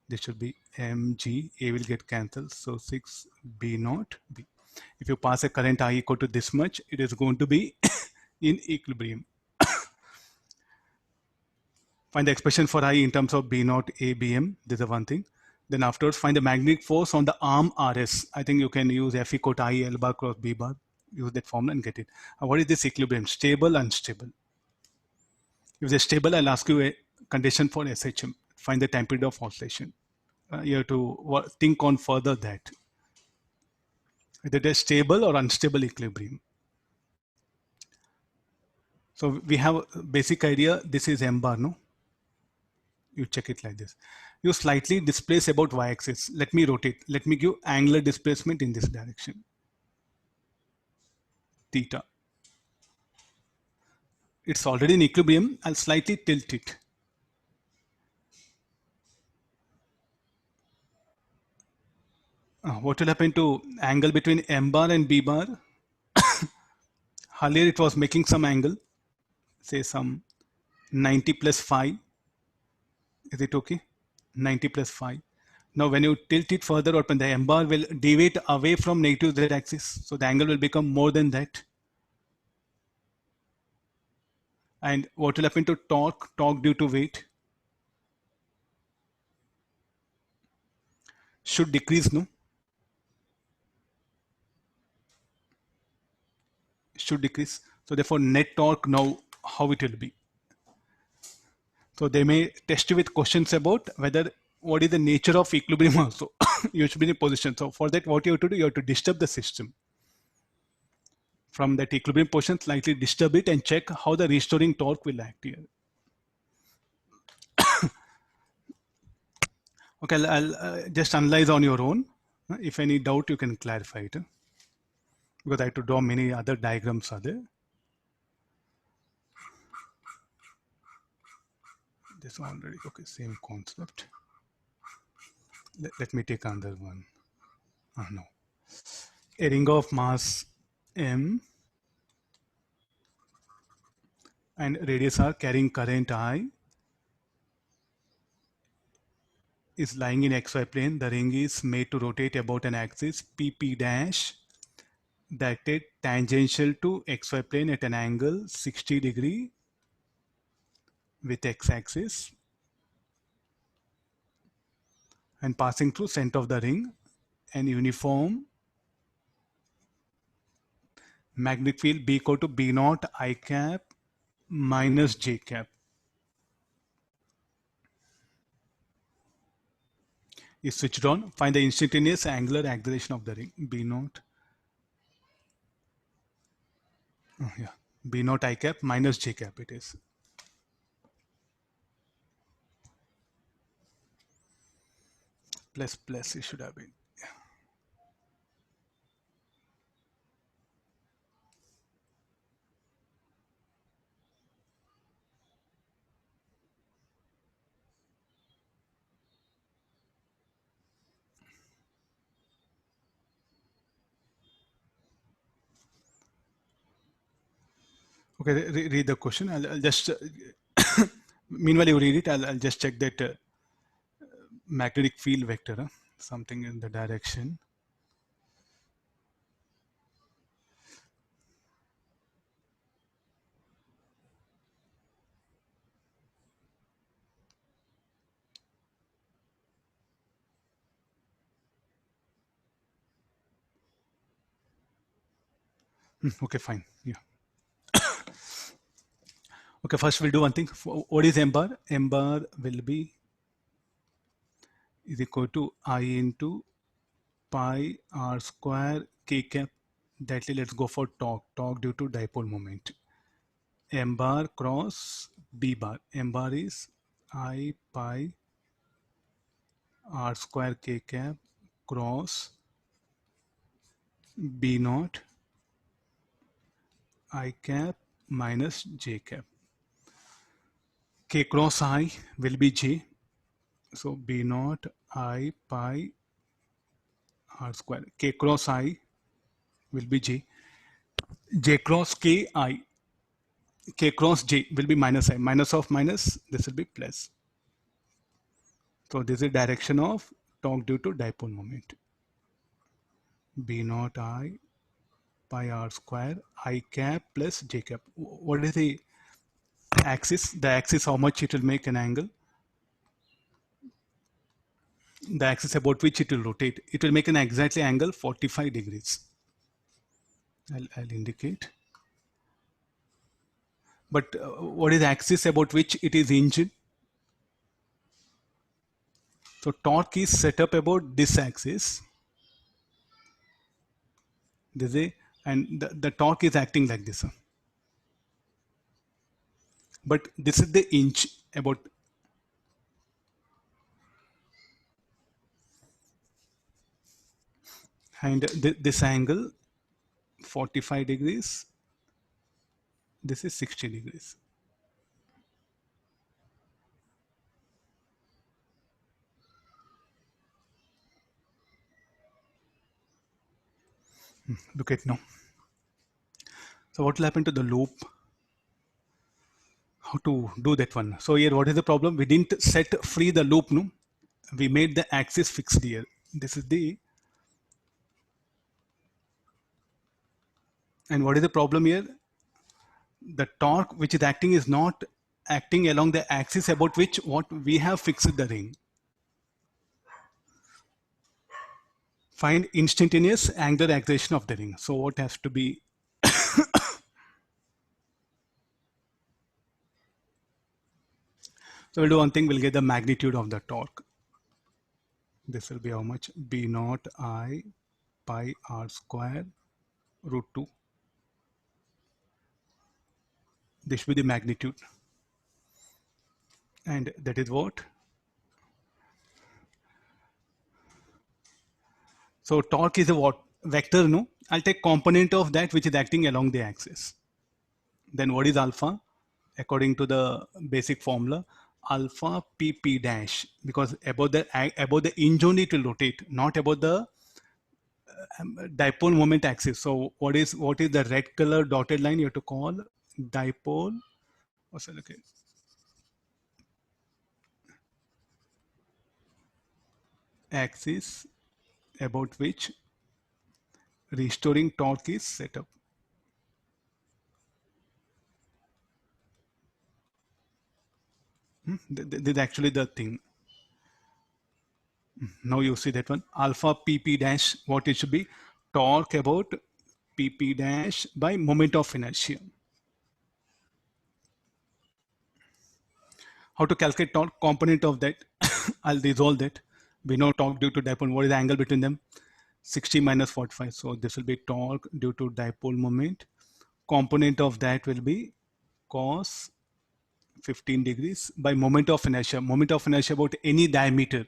This should be mg, A will get cancelled, so 6 B naught B. If you pass a current I equal to this much, it is going to be in equilibrium. Find the expression for I in terms of B naught ABM. This is one thing. Then afterwards, find the magnetic force on the arm RS. I think you can use F equal to I L bar cross B bar. Use that formula and get it. What is this equilibrium? Stable, unstable. If it's stable, I'll ask you a condition for SHM. Find the time period of oscillation. You have to think on further that. Whether it is stable or unstable equilibrium. So we have a basic idea. This is M bar, no? You check it like this. You slightly displace about y-axis. Let me rotate. Let me give angular displacement in this direction. Theta. It's already in equilibrium. I'll slightly tilt it. What will happen to angle between M bar and B bar? Earlier it was making some angle, say some 90 plus phi. Is it okay? 90 plus phi. Now when you tilt it further open, the M bar will deviate away from negative Z axis. So the angle will become more than that. And what will happen to torque? Torque due to weight should decrease, no? Should decrease. So therefore net torque now how it will be. So they may test you with questions about whether what is the nature of equilibrium also. You should be in a position. So for that, what you have to do, you have to disturb the system. From that equilibrium position, slightly disturb it and check how the restoring torque will act here. Okay, I'll just analyze on your own. If any doubt, you can clarify it. Because I have to draw many other diagrams are there. This already, okay, same concept. Let me take another one. No. A ring of mass M and radius R carrying current I is lying in XY plane. The ring is made to rotate about an axis PP dash that is tangential to XY plane at an angle 60 degree with X axis and passing through center of the ring and uniform magnetic field B equal to B naught I cap minus J cap is switched on. Find the instantaneous angular acceleration of the ring B naught. B naught I cap minus J cap it is. Plus it should have been. Okay, read the question. I'll just, meanwhile you read it, I'll just check that magnetic field vector, something in the direction. Okay, fine. Yeah. Okay, first we'll do one thing. What is M bar? M bar will be is equal to I into pi r square k cap. That let's go for torque. Torque due to dipole moment. M bar cross B bar. M bar is I pi r square k cap cross B naught I cap minus J cap. K cross I will be J. So B naught I pi r square. K cross I will be J. J cross K I. K cross J will be minus I. Minus of minus, this will be plus. So this is direction of torque due to dipole moment. B naught I pi r square I cap plus J cap. What is the axis? The axis, how much it will make an angle? The axis about which it will rotate. It will make an exactly angle 45 degrees. I'll indicate. But what is the axis about which it is hinged? So torque is set up about this axis. This is, and the torque is acting like this. But this is the inch about. And this angle 45 degrees. This is 60 degrees. Look at now. So what will happen to the loop? How to do that one? So here, what is the problem? We didn't set free the loop, no? We made the axis fixed here. This is the, and what is the problem here? The torque which is acting is not acting along the axis about which what we have fixed the ring. Find instantaneous angular acceleration of the ring. So what has to be? So we'll do one thing, we'll get the magnitude of the torque. This will be how much? B naught I pi r square root 2. This should be the magnitude. And that is what? So torque is a what? Vector, no? I'll take component of that which is acting along the axis. Then what is alpha? According to the basic formula, alpha pp dash, because about the hinge only it will rotate, not about the dipole moment axis. So what is the red color dotted line? You have to call dipole. What's that? Okay. Axis about which restoring torque is set up. This is actually the thing. Now you see that one. Alpha pp dash, what it should be? Torque about pp dash by moment of inertia. How to calculate torque? Component of that, I'll resolve that. We know torque due to dipole. What is the angle between them? 60 minus 45. So this will be torque due to dipole moment. Component of that will be cos 15 degrees by moment of inertia. Moment of inertia about any diameter.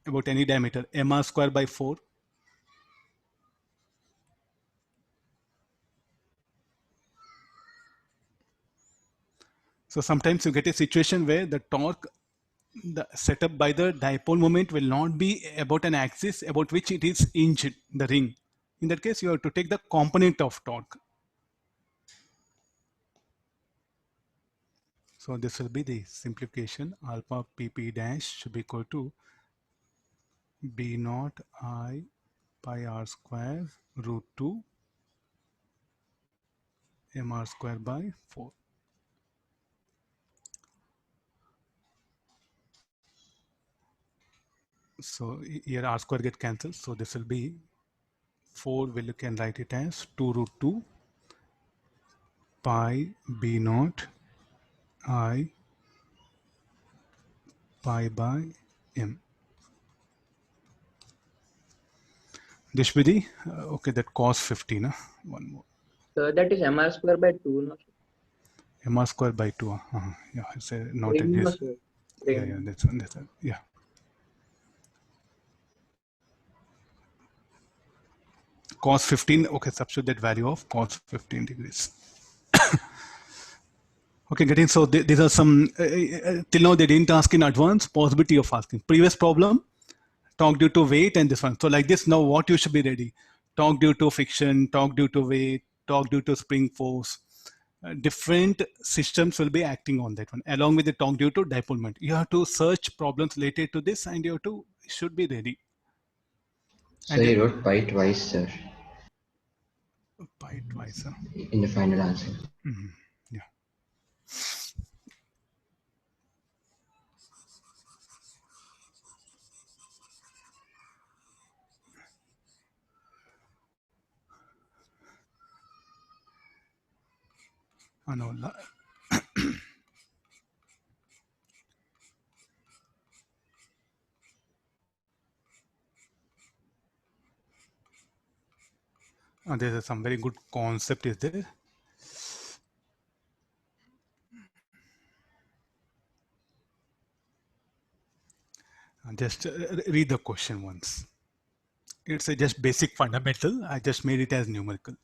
About any diameter. mr square by 4. So sometimes you get a situation where the torque set up by the dipole moment will not be about an axis about which it is hinged, the ring. In that case, you have to take the component of torque. So this will be the simplification. Alpha pp dash should be equal to b naught I pi r square root 2 mr square by 4. So here r square get cancelled. So this will be 4, you can write it as 2 root 2 pi b naught I pi by m. This will be the, okay, that cos 15. One more. So that is mr square by 2, no? Mr square by 2. Yeah, I say not Ring, no, this. sir. Yeah, Ring. yeah, that's one. Yeah. Cos 15. Okay, substitute that value of cos 15 degrees. Okay, getting, so these are some, till now they didn't ask in advance, possibility of asking. Previous problem, torque due to weight, and this one. So like this, now what you should be ready? Torque due to friction, torque due to weight, torque due to spring force. Different systems will be acting on that one, along with the torque due to dipole moment. You have to search problems related to this, and you should be ready. So And he wrote pi twice, sir, pi twice. in the final answer. Yeah. No, there's some very good concept is there. Just read the question once. It's a just basic fundamental. I just made it as numerical.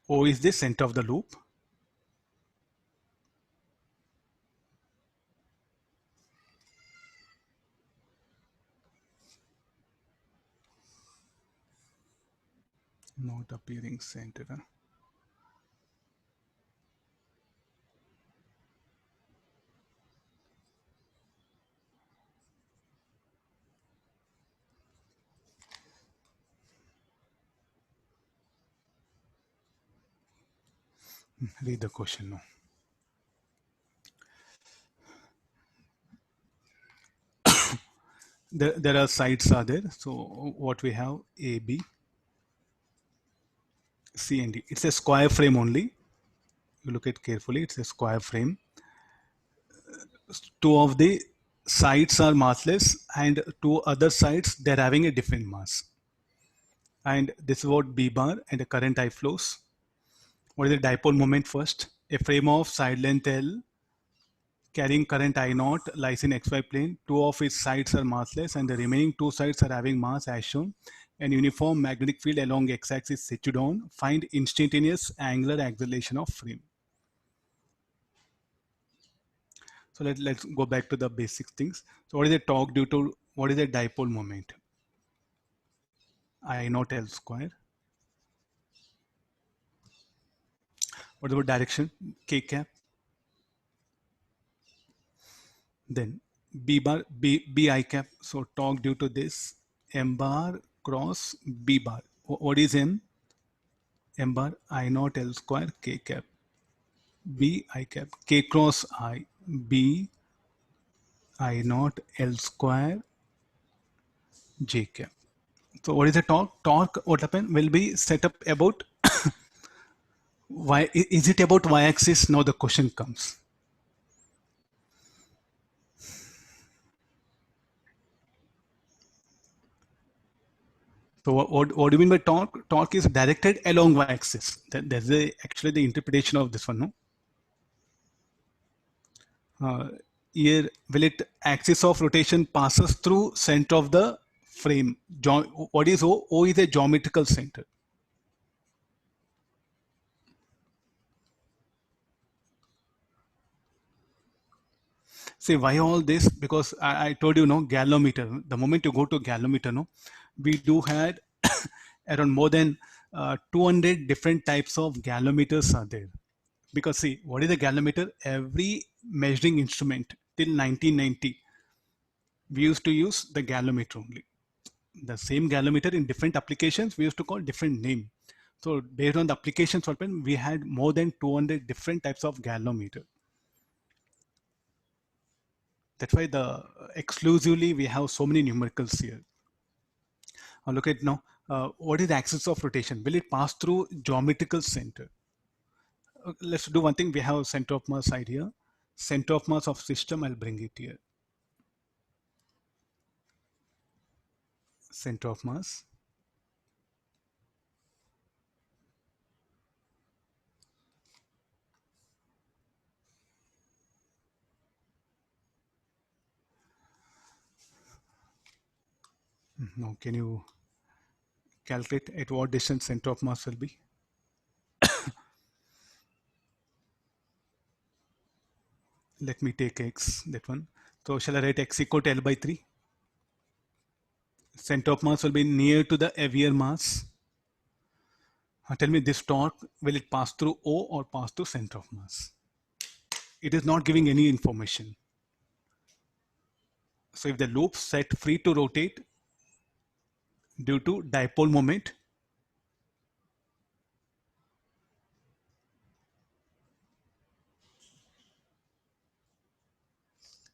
O is the center of the loop. Not appearing center. Read the question now. There are sides are there. So what we have A, B, C and D. It's a square frame only. You look at carefully. It's a square frame. Two of the sides are massless, and two other sides they're having a different mass. And this is what B bar and the current I flows. What is the dipole moment first? A frame of side length L carrying current I naught lies in XY plane. Two of its sides are massless, and the remaining two sides are having mass as shown. An uniform magnetic field along x-axis situated on. Find instantaneous angular acceleration of frame. So let's go back to the basic things. So what is the torque due to, what is the dipole moment? I naught L square. What about direction? K cap. Then B bar, B I cap. So torque due to this, M bar cross B bar. What is M? M bar I naught L square K cap. B I cap. K cross I. B I naught L square J cap. So what is the torque? Torque, what happened, will be set up about y. Is it about y-axis? Now the question comes. So what do you mean by torque? Torque is directed along y-axis. That's actually the interpretation of this one. No? Here, will it axis of rotation passes through center of the frame? What is O? O is a geometrical center. See, why all this? Because I told you, no, galvanometer. The moment you go to galvanometer, no, we do had around more than 200 different types of galvanometers are there. Because see, what is a galvanometer? Every measuring instrument till 1990, we used to use the galvanometer only. The same galvanometer in different applications, we used to call different name. So based on the applications, we had more than 200 different types of galvanometer. That's why exclusively we have so many numericals here. Now look at now, what is the axis of rotation? Will it pass through geometrical center? Let's do one thing. We have center of mass side here. Center of mass of system, I'll bring it here. Center of mass. Now, can you calculate at what distance center of mass will be? Let me take x, that one. So shall I write x equal to L by 3? Center of mass will be near to the heavier mass. Tell me, this torque, will it pass through O or pass through center of mass? It is not giving any information. So if the loop set free to rotate due to dipole moment,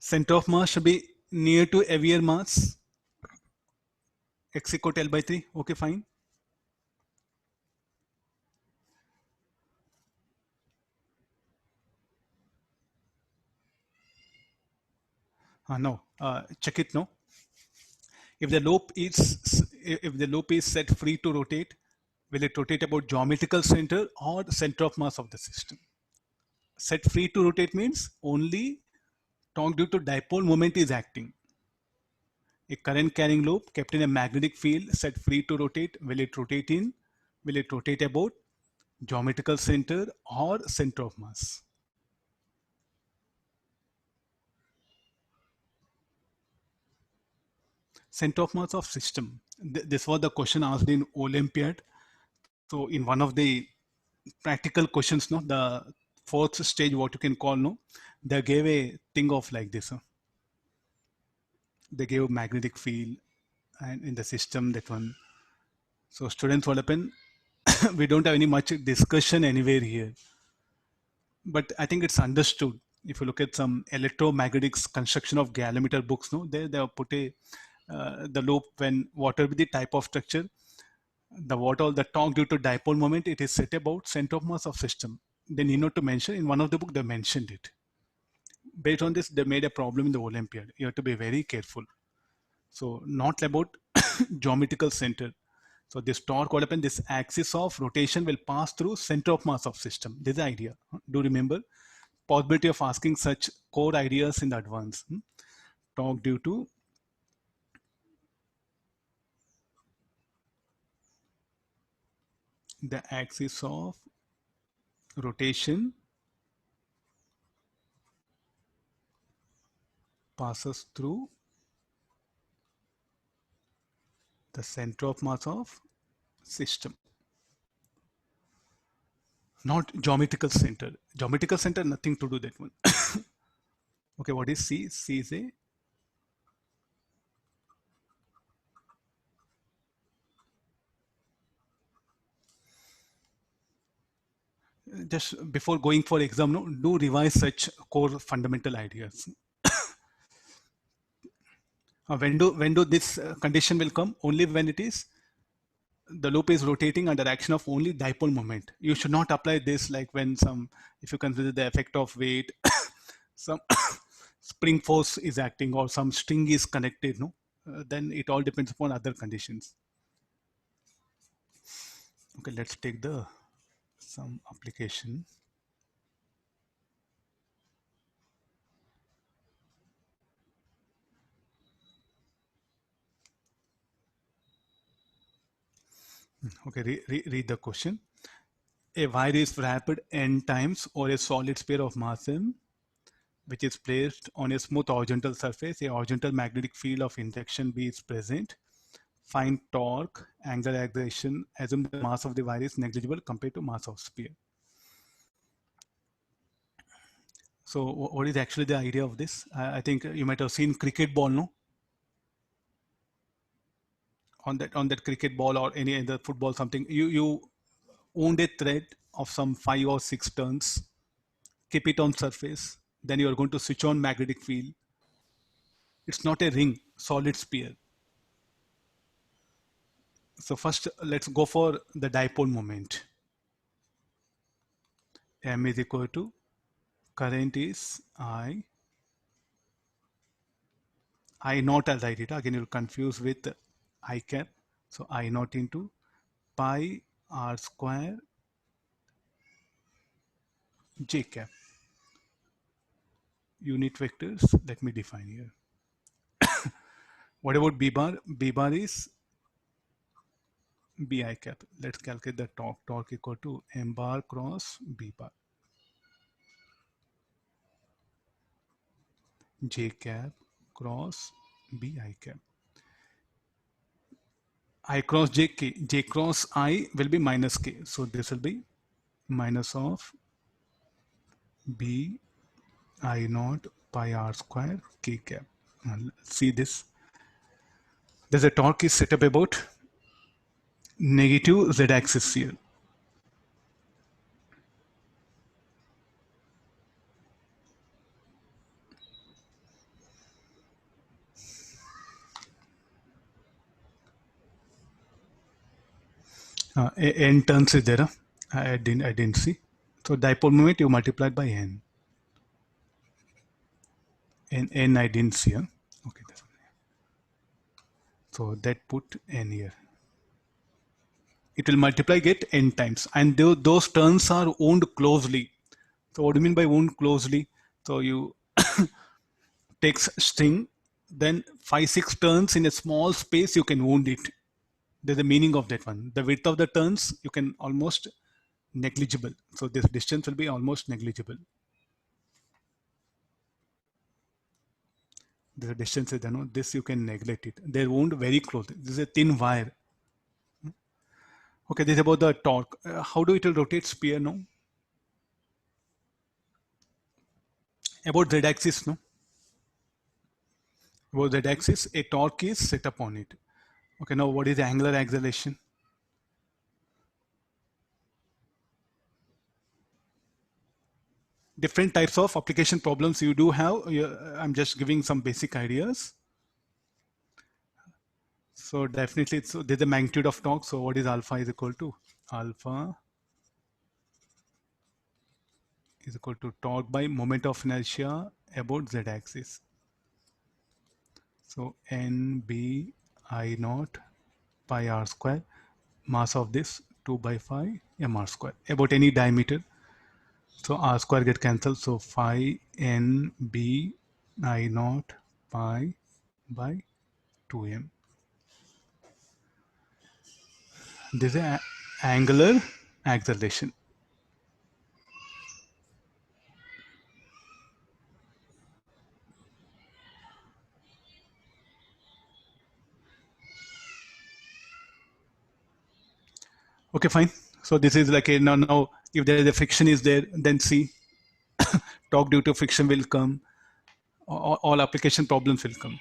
center of mass should be near to heavier mass, x equal to L by 3. Okay, fine. No, check it. No, if the loop is set free to rotate, will it rotate about geometrical center or center of mass of the system? Set free to rotate means only torque due to dipole moment is acting. A current carrying loop kept in a magnetic field set free to rotate, will it rotate about geometrical center or center of mass? Center of mass of system. This was the question asked in Olympiad. So in one of the practical questions, no, the fourth stage, what you can call, no, they gave a thing of like this. They gave magnetic field and in the system, that one. So students, what happened? We don't have any much discussion anywhere here, but I think it's understood. If you look at some electromagnetics construction of galvanometer books, no, they have put a the loop when whatever the type of structure, the torque due to dipole moment, it is set about center of mass of system. Then you know to mention in one of the book they mentioned it. Based on this, they made a problem in the Olympiad. You have to be very careful. So not about geometrical center. So this torque, what happened, this axis of rotation will pass through center of mass of system. This is the idea. Do remember possibility of asking such core ideas in advance. Torque due to the axis of rotation passes through the center of mass of system. Not geometrical center. Geometrical center, nothing to do that one. Okay, what is C? C is a just before going for exam, no, do revise such core fundamental ideas. When do this condition will come? Only when it is the loop is rotating under action of only dipole moment. You should not apply this like when if you consider the effect of weight, some spring force is acting or some string is connected, no, then it all depends upon other conditions. Okay, let's take some application. Okay, read the question. A wire is wrapped n times or a solid sphere of mass m, which is placed on a smooth horizontal surface. A horizontal magnetic field of injection B is present. Find torque, angular acceleration. Assume the mass of the wire is negligible compared to mass of sphere. So what is actually the idea of this? I think you might have seen cricket ball, no? On that cricket ball or any other football, something, you wound a thread of some 5 or 6 turns, keep it on surface, then you are going to switch on magnetic field. It's not a ring, solid sphere. So first let's go for the dipole moment. M is equal to current is I naught, I'll write it. Again, you'll confuse with I cap. So I naught into pi r square j cap. Unit vectors, let me define here. What about B bar? B bar is Bi cap. Let's calculate the torque. Torque equal to M bar cross B bar. J cap cross Bi cap. I cross j k. J cross I will be minus k. So this will be minus of b I naught pi r square k cap. See this. There's a torque is set up about negative z axis here. N turns is there. Huh? I didn't see. So dipole moment you multiplied by n. N I didn't see. Huh? Okay. So that put n here. It will multiply get n times, and those terms are owned closely. So what do you mean by owned closely? So you take string, then 5-6 turns in a small space you can wound it. There's a meaning of that one. The width of the turns you can almost negligible. So this distance will be almost negligible. The distance is, this you can neglect it. They wound very close. This is a thin wire. Okay, this is about the torque. How do it will rotate sphere now? About z-axis, no? About z-axis, a torque is set up on it. Okay, now what is the angular acceleration? Different types of application problems you do have. I'm just giving some basic ideas. So definitely, so there's a magnitude of torque. So what is alpha is equal to? Alpha is equal to torque by moment of inertia about z-axis. So NB I naught pi r square, mass of this 2/5 mr square about any diameter. So r square get cancelled. So phi NB I naught pi by 2m. This is angular acceleration. Okay, fine. So this is like a now if there is a friction is there, then see torque due to friction will come. All application problems will come.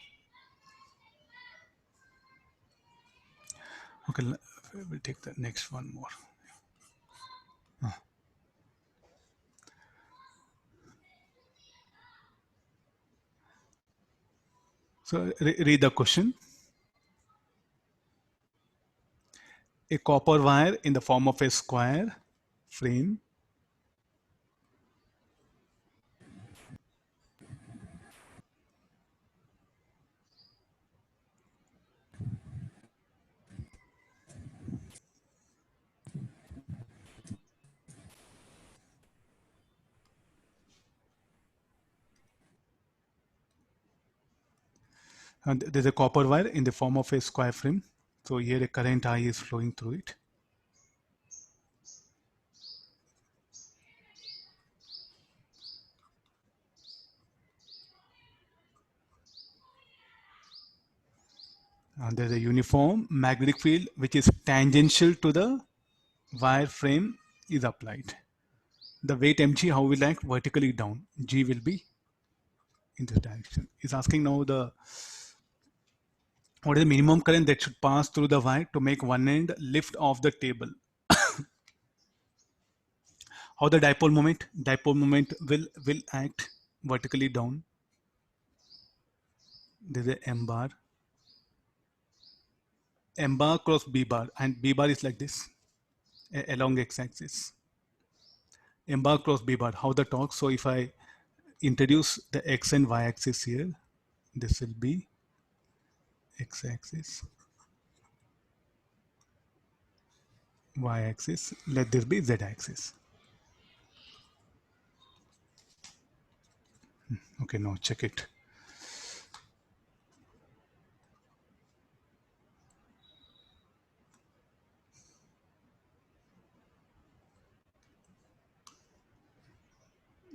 Okay, we'll take the next one more. So read the question. A copper wire in the form of a square frame and there's a copper wire in the form of a square frame. So here a current I is flowing through it. And there's a uniform magnetic field which is tangential to the wire frame is applied. The weight mg, how will act? Vertically down. G will be in this direction. It's asking now what is the minimum current that should pass through the wire to make one end lift off the table. How the dipole moment will act vertically down. There's a m bar cross b bar, and b bar is like this along x-axis. M bar cross b bar. How the torque? So if I introduce the x and y axis here, this will be x-axis, y-axis. Let this be z-axis. Okay, now check it.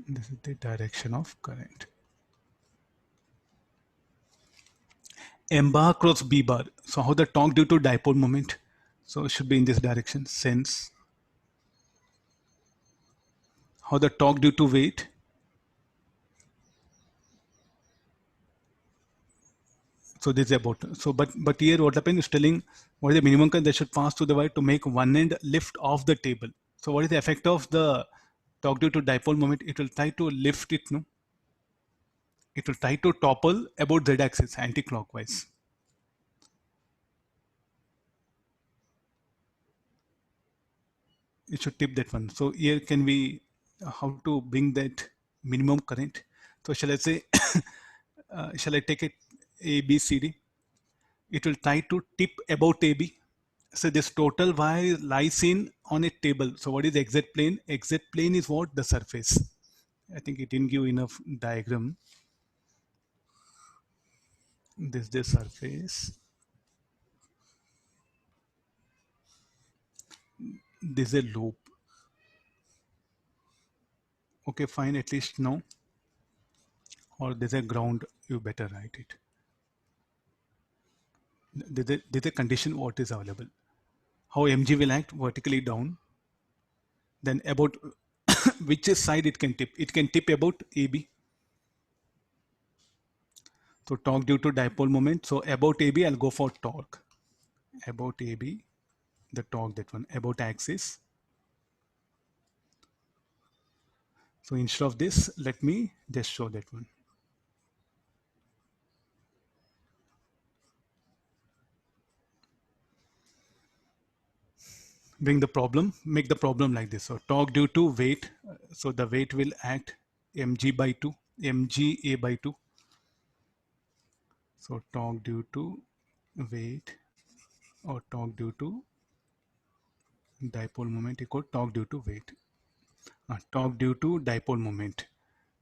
This is the direction of current. M bar cross B bar. So how the torque due to dipole moment? So it should be in this direction, sense. How the torque due to weight? So this is about, so but here what happened is telling what is the minimum current that should pass through the wire to make one end lift off the table. So what is the effect of the torque due to dipole moment? It will try to lift it, no? It will try to topple about z axis anti-clockwise. It should tip that one. So here can we how to bring that minimum current? So shall I say shall I take it A B C D? It will try to tip about AB. So this total wire lies in on a table. So what is the exit plane? Exit plane is what? The surface. I think it didn't give enough diagram. This is the surface. This is a loop. Okay, fine, at least now. Or there's a ground, you better write it. There's a condition what is available. How mg will act vertically down. Then about which side it can tip. It can tip about AB. So torque due to dipole moment. So about AB, I'll go for torque. About AB, the torque, that one, about axis. So instead of this, let me just show that one. Bring the problem, make the problem like this. So torque due to weight. So the weight will act mg by 2, mg a by 2. So torque due to weight or torque due to dipole moment equal torque due to weight. Torque due to dipole moment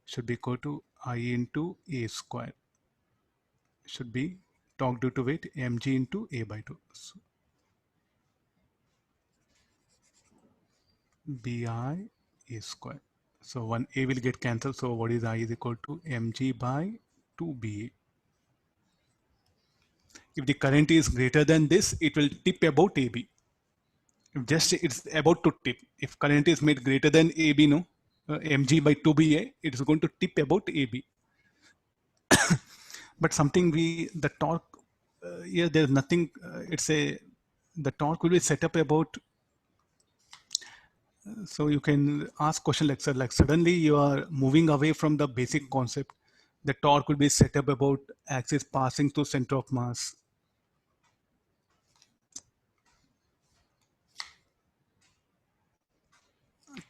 should be equal to I into a square. Should be torque due to weight mg into a by 2. So bi a square. So one a will get cancelled. So what is I is equal to mg by 2ba. If the current is greater than this, it will tip about AB. If just it's about to tip. If current is made greater than AB, no, mg by 2ba, it is going to tip about AB. But something the torque, here there's nothing, the torque will be set up about, so you can ask question like, sir, like suddenly you are moving away from the basic concept. The torque will be set up about axis passing through center of mass.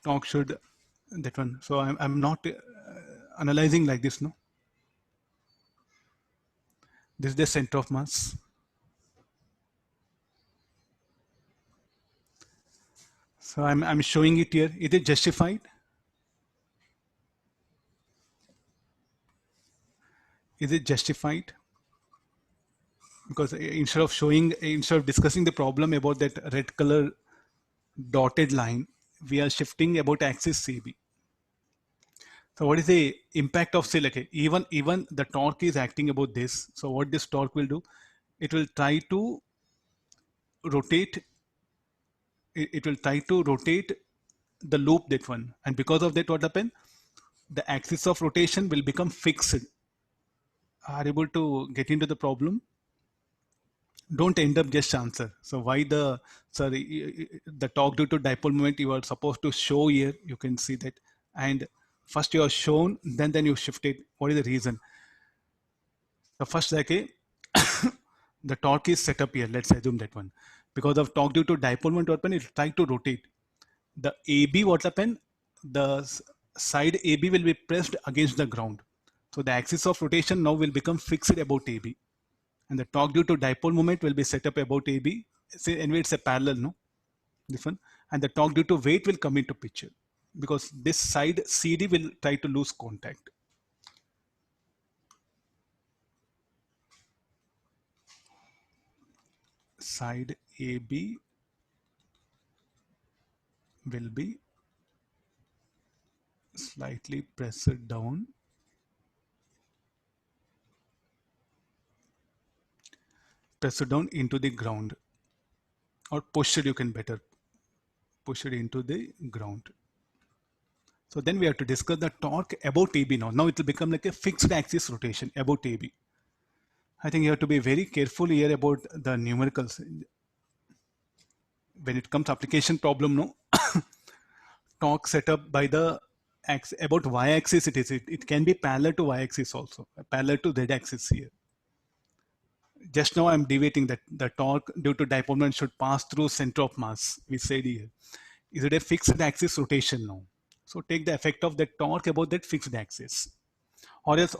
Torque should, that one. So I'm not analyzing like this, no. This is the center of mass. So I'm showing it here. Is it justified? Is it justified? Because instead of discussing the problem about that red color dotted line, we are shifting about axis CB. So what is the impact of, say, like even the torque is acting about this. So what this torque will do, it will try to rotate. It will try to rotate the loop, that one, and because of that, what happen? The axis of rotation will become fixed. Are able to get into the problem? Don't end up just answer. So why the torque due to dipole moment you are supposed to show here? You can see that, and first you are shown, then you shifted. What is the reason? The first, like the torque is set up here. Let's assume that one. Because of torque due to dipole moment, what happen? It try to rotate. The AB, what happen? The side AB will be pressed against the ground. So the axis of rotation now will become fixed about AB. And the torque due to dipole moment will be set up about AB. Say, anyway, it's a parallel, no? This one. And the torque due to weight will come into picture because this side CD will try to lose contact. Side AB will be slightly pressed down press it down into the ground, or push it, you can better push it into the ground. So then we have to discuss the torque about AB now. Now it will become like a fixed axis rotation about AB. I think you have to be very careful here about the numericals. When it comes to application problem, no, torque set up by the about y-axis it is. It can be parallel to y-axis also, parallel to z-axis here. Just now I'm deviating that the torque due to dipole moment should pass through center of mass. We said here. Is it a fixed axis rotation now? So take the effect of that torque about that fixed axis. Or else,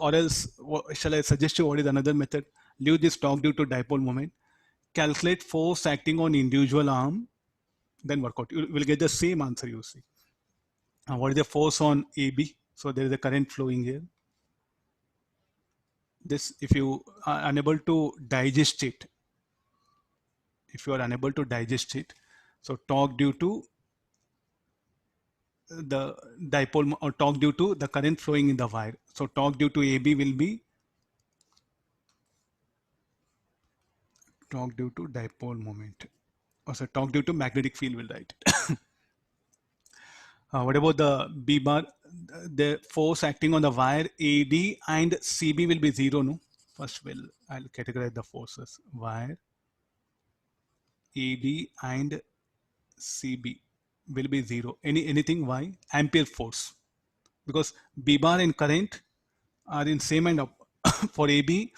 shall I suggest you what is another method? Leave this torque due to dipole moment. Calculate force acting on individual arm, then work out. You will get the same answer, you see. What is the force on AB? So there is a current flowing here. This, if you are unable to digest it, so torque due to the dipole, or torque due to the current flowing in the wire. So torque due to AB will be torque due to dipole moment. Or so torque due to magnetic field, will write. What about the B bar? The force acting on the wire AD and CB will be zero, no? First, I'll categorize the forces. Wire AD and CB will be zero. Anything? Why? Ampere force. Because B bar and current are in same and up. For AB,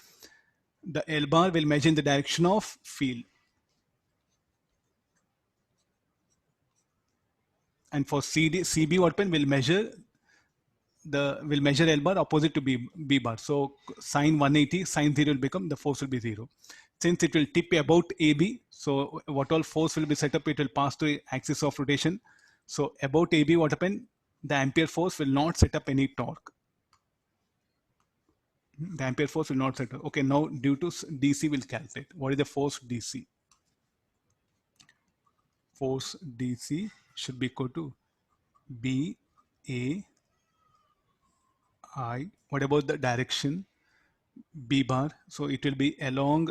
the L bar will measure in the direction of field. And for CB, what pen will measure L bar opposite to B bar. So sine 180, sine 0 will become, the force will be 0. Since it will tip about AB, so what all force will be set up, it will pass to axis of rotation. So about AB, what happened? The ampere force will not set up any torque. The ampere force will not set up. Okay, now due to DC, will calculate. What is the force DC? Force DC should be equal to B A I. What about the direction? B bar. So it will be along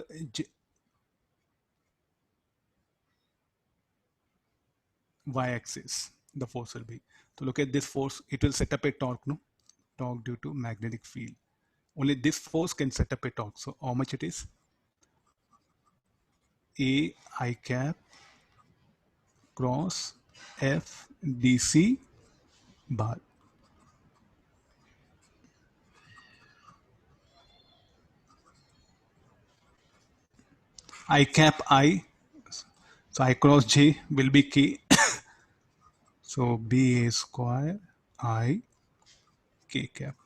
y-axis. The force will be. So look at this force. It will set up a torque, no? Torque due to magnetic field. Only this force can set up a torque. So how much it is? A I cap cross F DC bar. I cap I. So I cross J will be K. So B A square I K cap.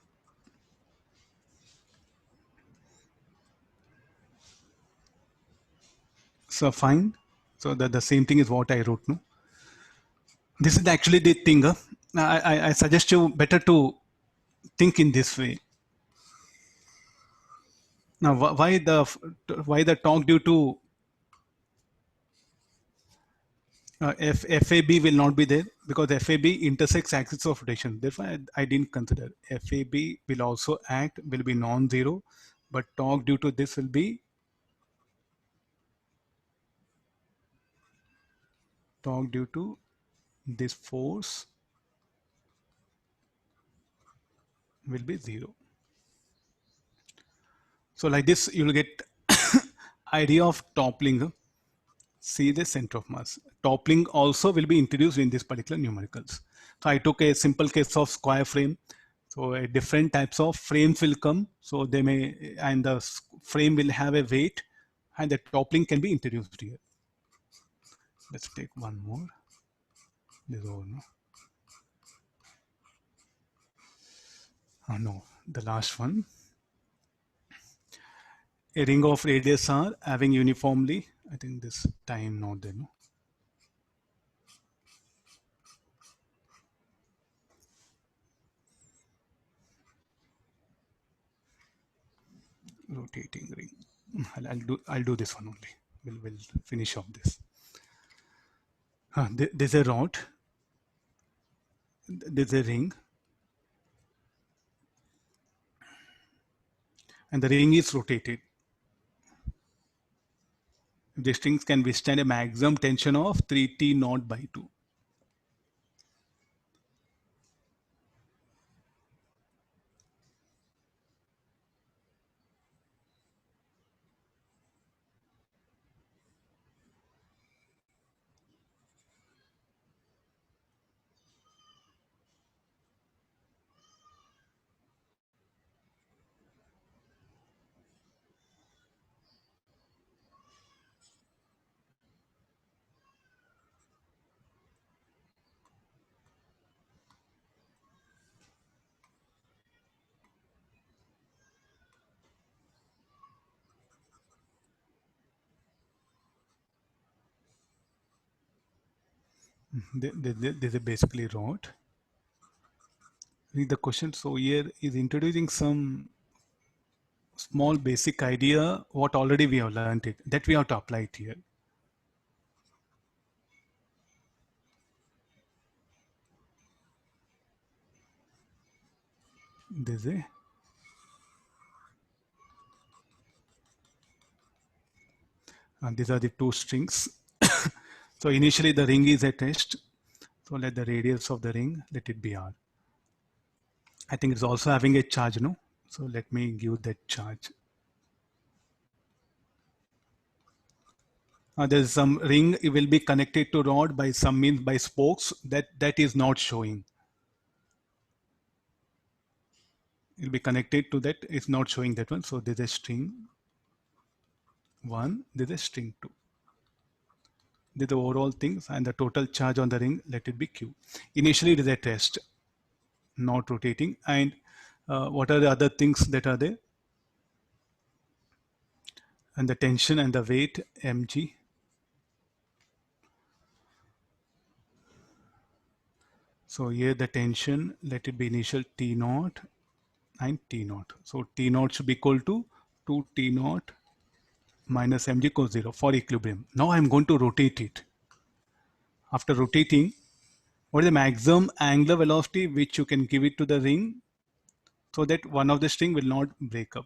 So fine. So the same thing is what I wrote, no? This is actually the thing. I suggest you better to think in this way. Now, why the torque due to FAB will not be there? Because FAB intersects axis of rotation. Therefore, I didn't consider. FAB will also act, will be non-zero, but torque due to this will be torque due to this force will be zero. So like this, you will get idea of toppling. See the center of mass. Toppling also will be introduced in this particular numericals. So I took a simple case of square frame. So different types of frames will come. So they may, and the frame will have a weight, and the toppling can be introduced here. Let's take one more. This one, no? Oh, no, the last one. A ring of radius r having uniformly, I think this time not there, no? Rotating ring. I'll do this one only. We'll finish off this. There's a rod. There's a ring. And the ring is rotated. The strings can withstand a maximum tension of 3T naught by 2. This is basically rod. Read the question. So here is introducing some small basic idea what already we have learned it that we have to apply it here. This is and these are the two strings. So initially the ring is at rest. So let the radius of the ring, let it be R. I think it's also having a charge, no? So let me give that charge. There's some ring, it will be connected to rod by some means by spokes that is not showing. It will be connected to that, it's not showing that one. So there's a string 1, there's a string 2. The overall things and the total charge on the ring, let it be Q. Initially it is at rest, not rotating. And what are the other things that are there? And the tension and the weight mg. So here the tension, let it be initial T naught and T naught. So T naught should be equal to 2 T naught minus mg equals 0 for equilibrium. Now I'm going to rotate it. After rotating, what is the maximum angular velocity which you can give it to the ring so that one of the string will not break up?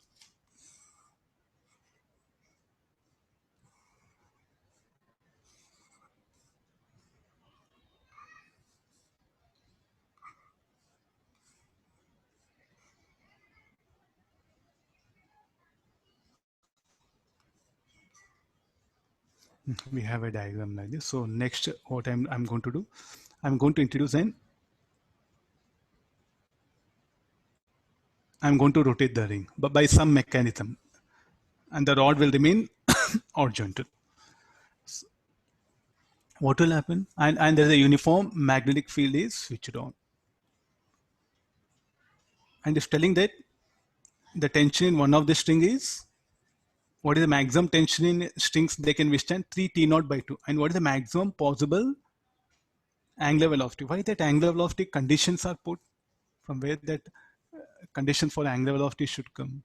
We have a diagram like this. So next what I'm going to do, I'm going to introduce I'm going to rotate the ring but by some mechanism and the rod will remain horizontal. What will happen? And there's a uniform magnetic field is switched on. And it's telling that the tension in one of the string is, what is the maximum tension in strings they can withstand? 3 T naught by 2. And what is the maximum possible angular velocity? Why that angular velocity conditions are put? From where that condition for angular velocity should come?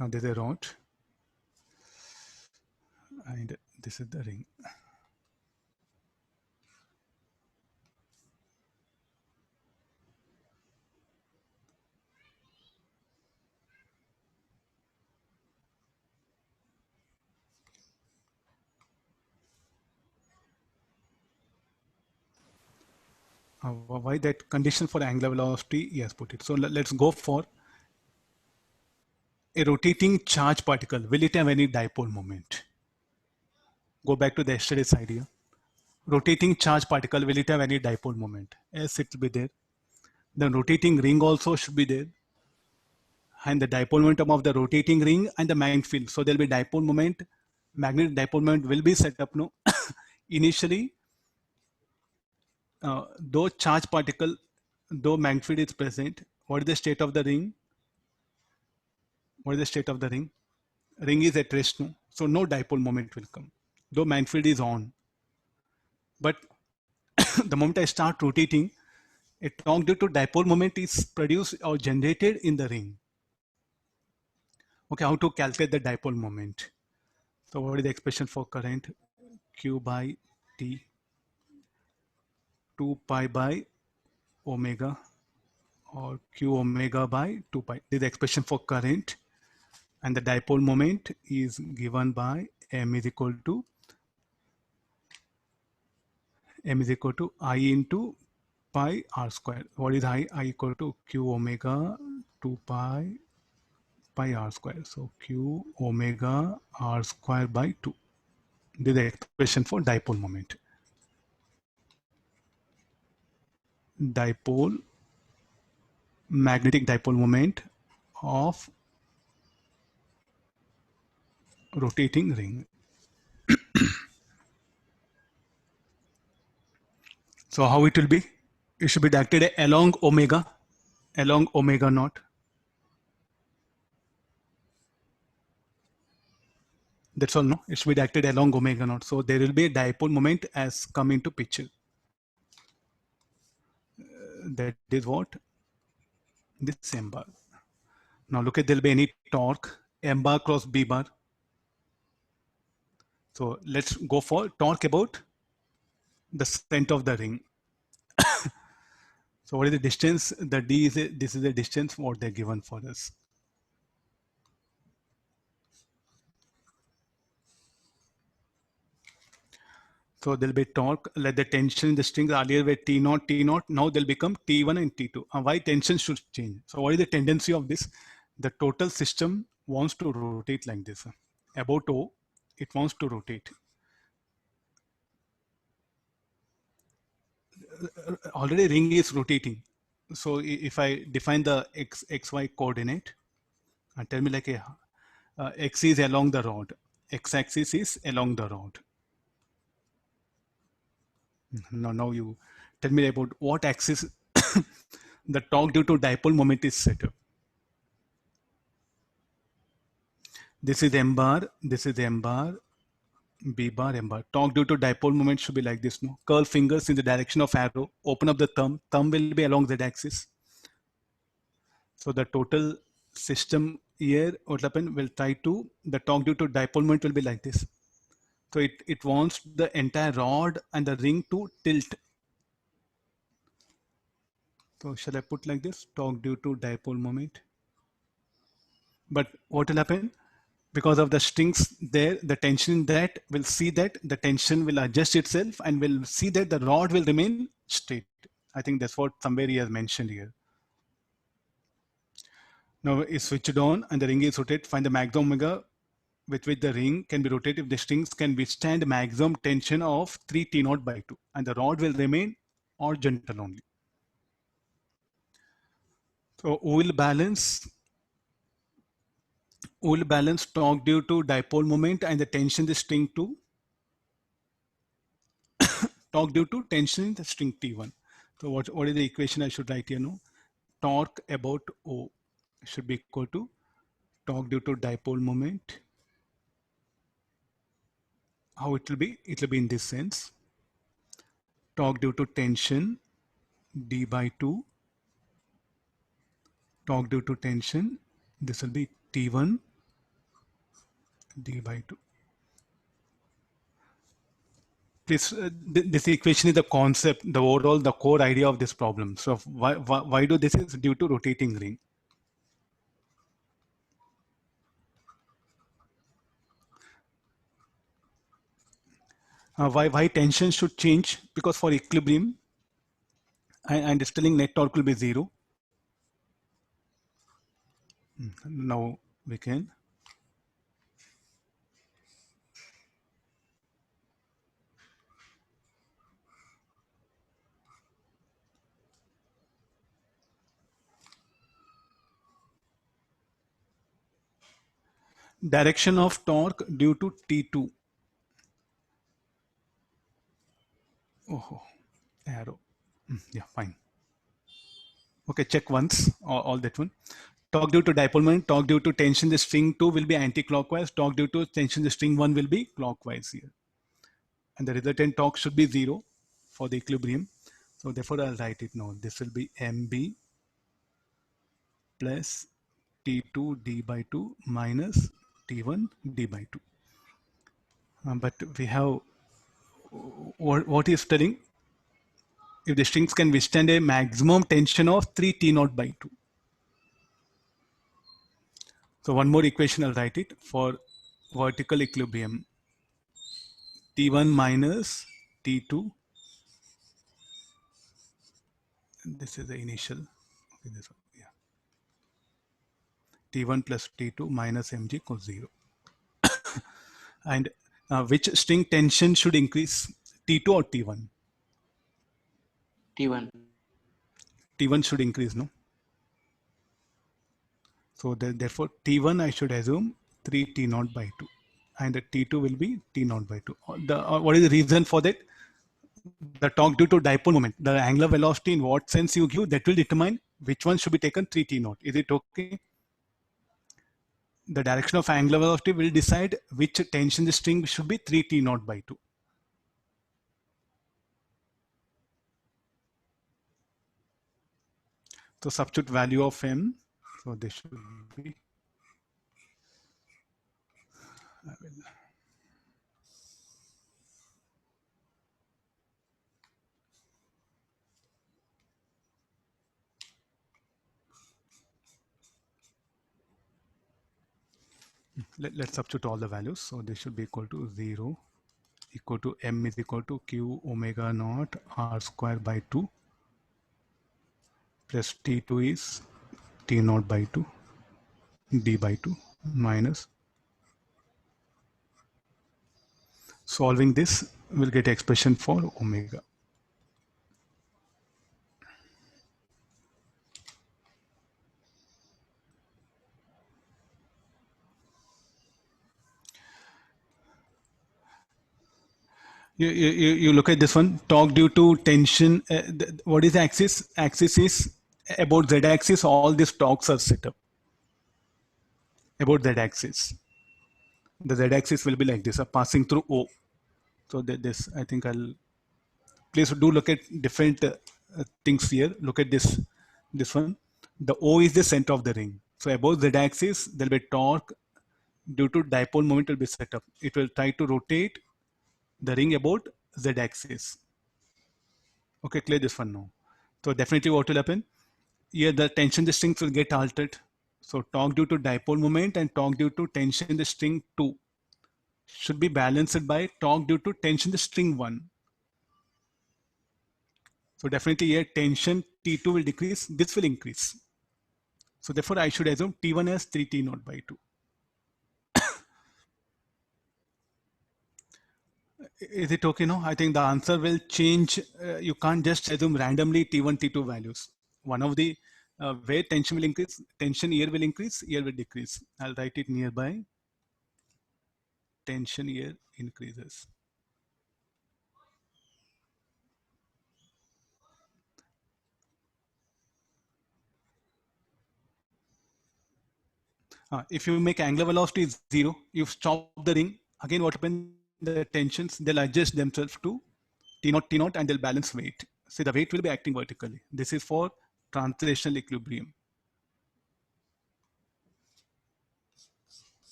Now there's a rod and this is the ring. Why that condition for angular velocity? Yes, put it. So let's go for a rotating charge particle. Will it have any dipole moment? Go back to the yesterday's idea. Rotating charge particle, will it have any dipole moment? Yes, it will be there. The rotating ring also should be there. And the dipole momentum of the rotating ring and the magnetic field. So there will be dipole moment. Magnetic dipole moment will be set up. No, initially, though charge particle, though magnetic field is present, what is the state of the ring? What is the state of the ring? Ring is at rest. No, so no dipole moment will come. Though magnetic field is on, but the moment I start rotating, a torque due to dipole moment is produced or generated in the ring. Okay, how to calculate the dipole moment? So what is the expression for current? q by t 2 pi by omega or q omega by 2 pi. This is the expression for current, and the dipole moment is given by m is equal to I into pi r square. What is I? I equal to q omega 2 pi r square. So q omega r square by 2. This is the expression for dipole moment. Magnetic dipole moment of rotating ring. So how it will be? It should be directed along omega naught. That's all, no? It should be directed along omega naught. So there will be a dipole moment as come into picture. That is what? This m bar. Now look at, there will be any torque, m bar cross b bar. So let's go for torque about the center of the ring. So what is the distance? The d is this is the distance what they're given for us. So there'll be torque, let the tension in the strings earlier were T naught, now they'll become T1 and T2. And why tension should change? So what is the tendency of this? The total system wants to rotate like this. About O, it wants to rotate. Already ring is rotating. So if I define the XY coordinate, and tell me like X is along the rod, X axis is along the rod. Now you tell me about what axis the torque due to dipole moment is set up. This is m bar, this is m bar, b bar, m bar. Torque due to dipole moment should be like this, no? Curl fingers in the direction of arrow, open up the thumb will be along z axis. So the total system here, what happen, will try to, the torque due to dipole moment will be like this. So it wants the entire rod and the ring to tilt. So shall I put like this, torque due to dipole moment? But what will happen? Because of the strings there, the tension in that will see that the tension will adjust itself and will see that the rod will remain straight. I think that's what somewhere he has mentioned here. Now it's switched on and the ring is rotated. Find the maximum omega with which the ring can be rotated if the strings can withstand maximum tension of 3 T naught by 2, and the rod will remain horizontal only. So we will balance torque due to dipole moment and the tension in the string to torque due to tension in the string T1. So what is the equation I should write here? No, torque about O should be equal to torque due to dipole moment. How it will be? It will be in this sense. Torque due to tension d by 2. Torque due to tension, this will be T1 d by 2. This equation is the concept, the overall, the core idea of this problem. So why do this is due to rotating ring. Why tension should change? Because for equilibrium and distilling net torque will be 0. Now we can direction of torque due to T2. Oh, arrow. Yeah, fine. Okay, check once, all that one. Torque due to dipole moment, torque due to tension the string 2 will be anti-clockwise, torque due to tension the string 1 will be clockwise here. And the resultant torque should be 0 for the equilibrium. So therefore I'll write it now. This will be MB plus T2 d by 2 minus T1 d by 2. But we have what is telling? If the strings can withstand a maximum tension of 3 T naught by 2. So one more equation, I'll write it for vertical equilibrium. T1 minus T2. This is the initial. Okay, this one, yeah. T1 plus T2 minus mg equals 0. And which string tension should increase? T2 or T1? T1. T1 should increase, no? So therefore T1 I should assume 3 T naught by 2. And the T2 will be T naught by 2. What is the reason for that? The torque due to dipole moment, the angular velocity in what sense you give, that will determine which one should be taken 3 T naught. Is it okay? The direction of angular velocity will decide which tension the string should be 3 T naught by 2. So substitute value of m. So this should be, I will, let's substitute all the values. So this should be equal to 0, equal to m is equal to q omega naught r square by 2 plus T2 is T naught by 2 d by 2 minus. Solving this, we'll get expression for omega. You look at this one, torque due to tension. What is the axis? Axis is about z axis. All these torques are set up about z axis. The z axis will be like this, passing through O. So this, I think please do look at different things here. Look at this one. The O is the center of the ring. So above z axis, there will be torque due to dipole moment will be set up. It will try to rotate the ring about z axis. Okay, clear this one now. So definitely what will happen? Here the tension the strings will get altered. So torque due to dipole moment and torque due to tension the string 2 should be balanced by torque due to tension the string 1. So definitely here tension T2 will decrease, this will increase. So therefore I should assume T1 as 3 T naught by 2. Is it okay now? I think the answer will change. You can't just assume randomly T1, T2 values. One of the where tension will increase, tension here will increase, here will decrease. I'll write it nearby. Tension here increases. If you make angular velocity 0, you stop the ring. Again, what happens? The tensions, they'll adjust themselves to T naught, and they'll balance weight. See, the weight will be acting vertically. This is for translational equilibrium.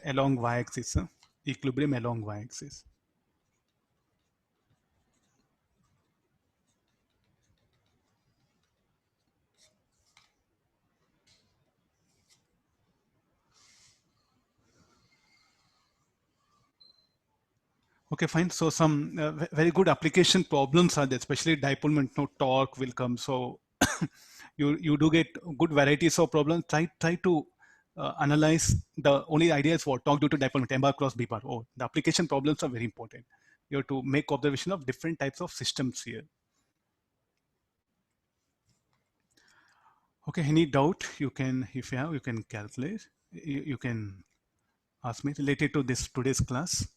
Along y-axis, equilibrium along y-axis. Okay, fine. So some very good application problems are there, especially dipole moment, no torque will come. So you do get good varieties of problems. Try to analyze. The only idea is what torque due to dipole moment, M bar cross B bar. Oh, the application problems are very important. You have to make observation of different types of systems here. Okay, any doubt you can, if you have, you can calculate. You can ask me related to this today's class.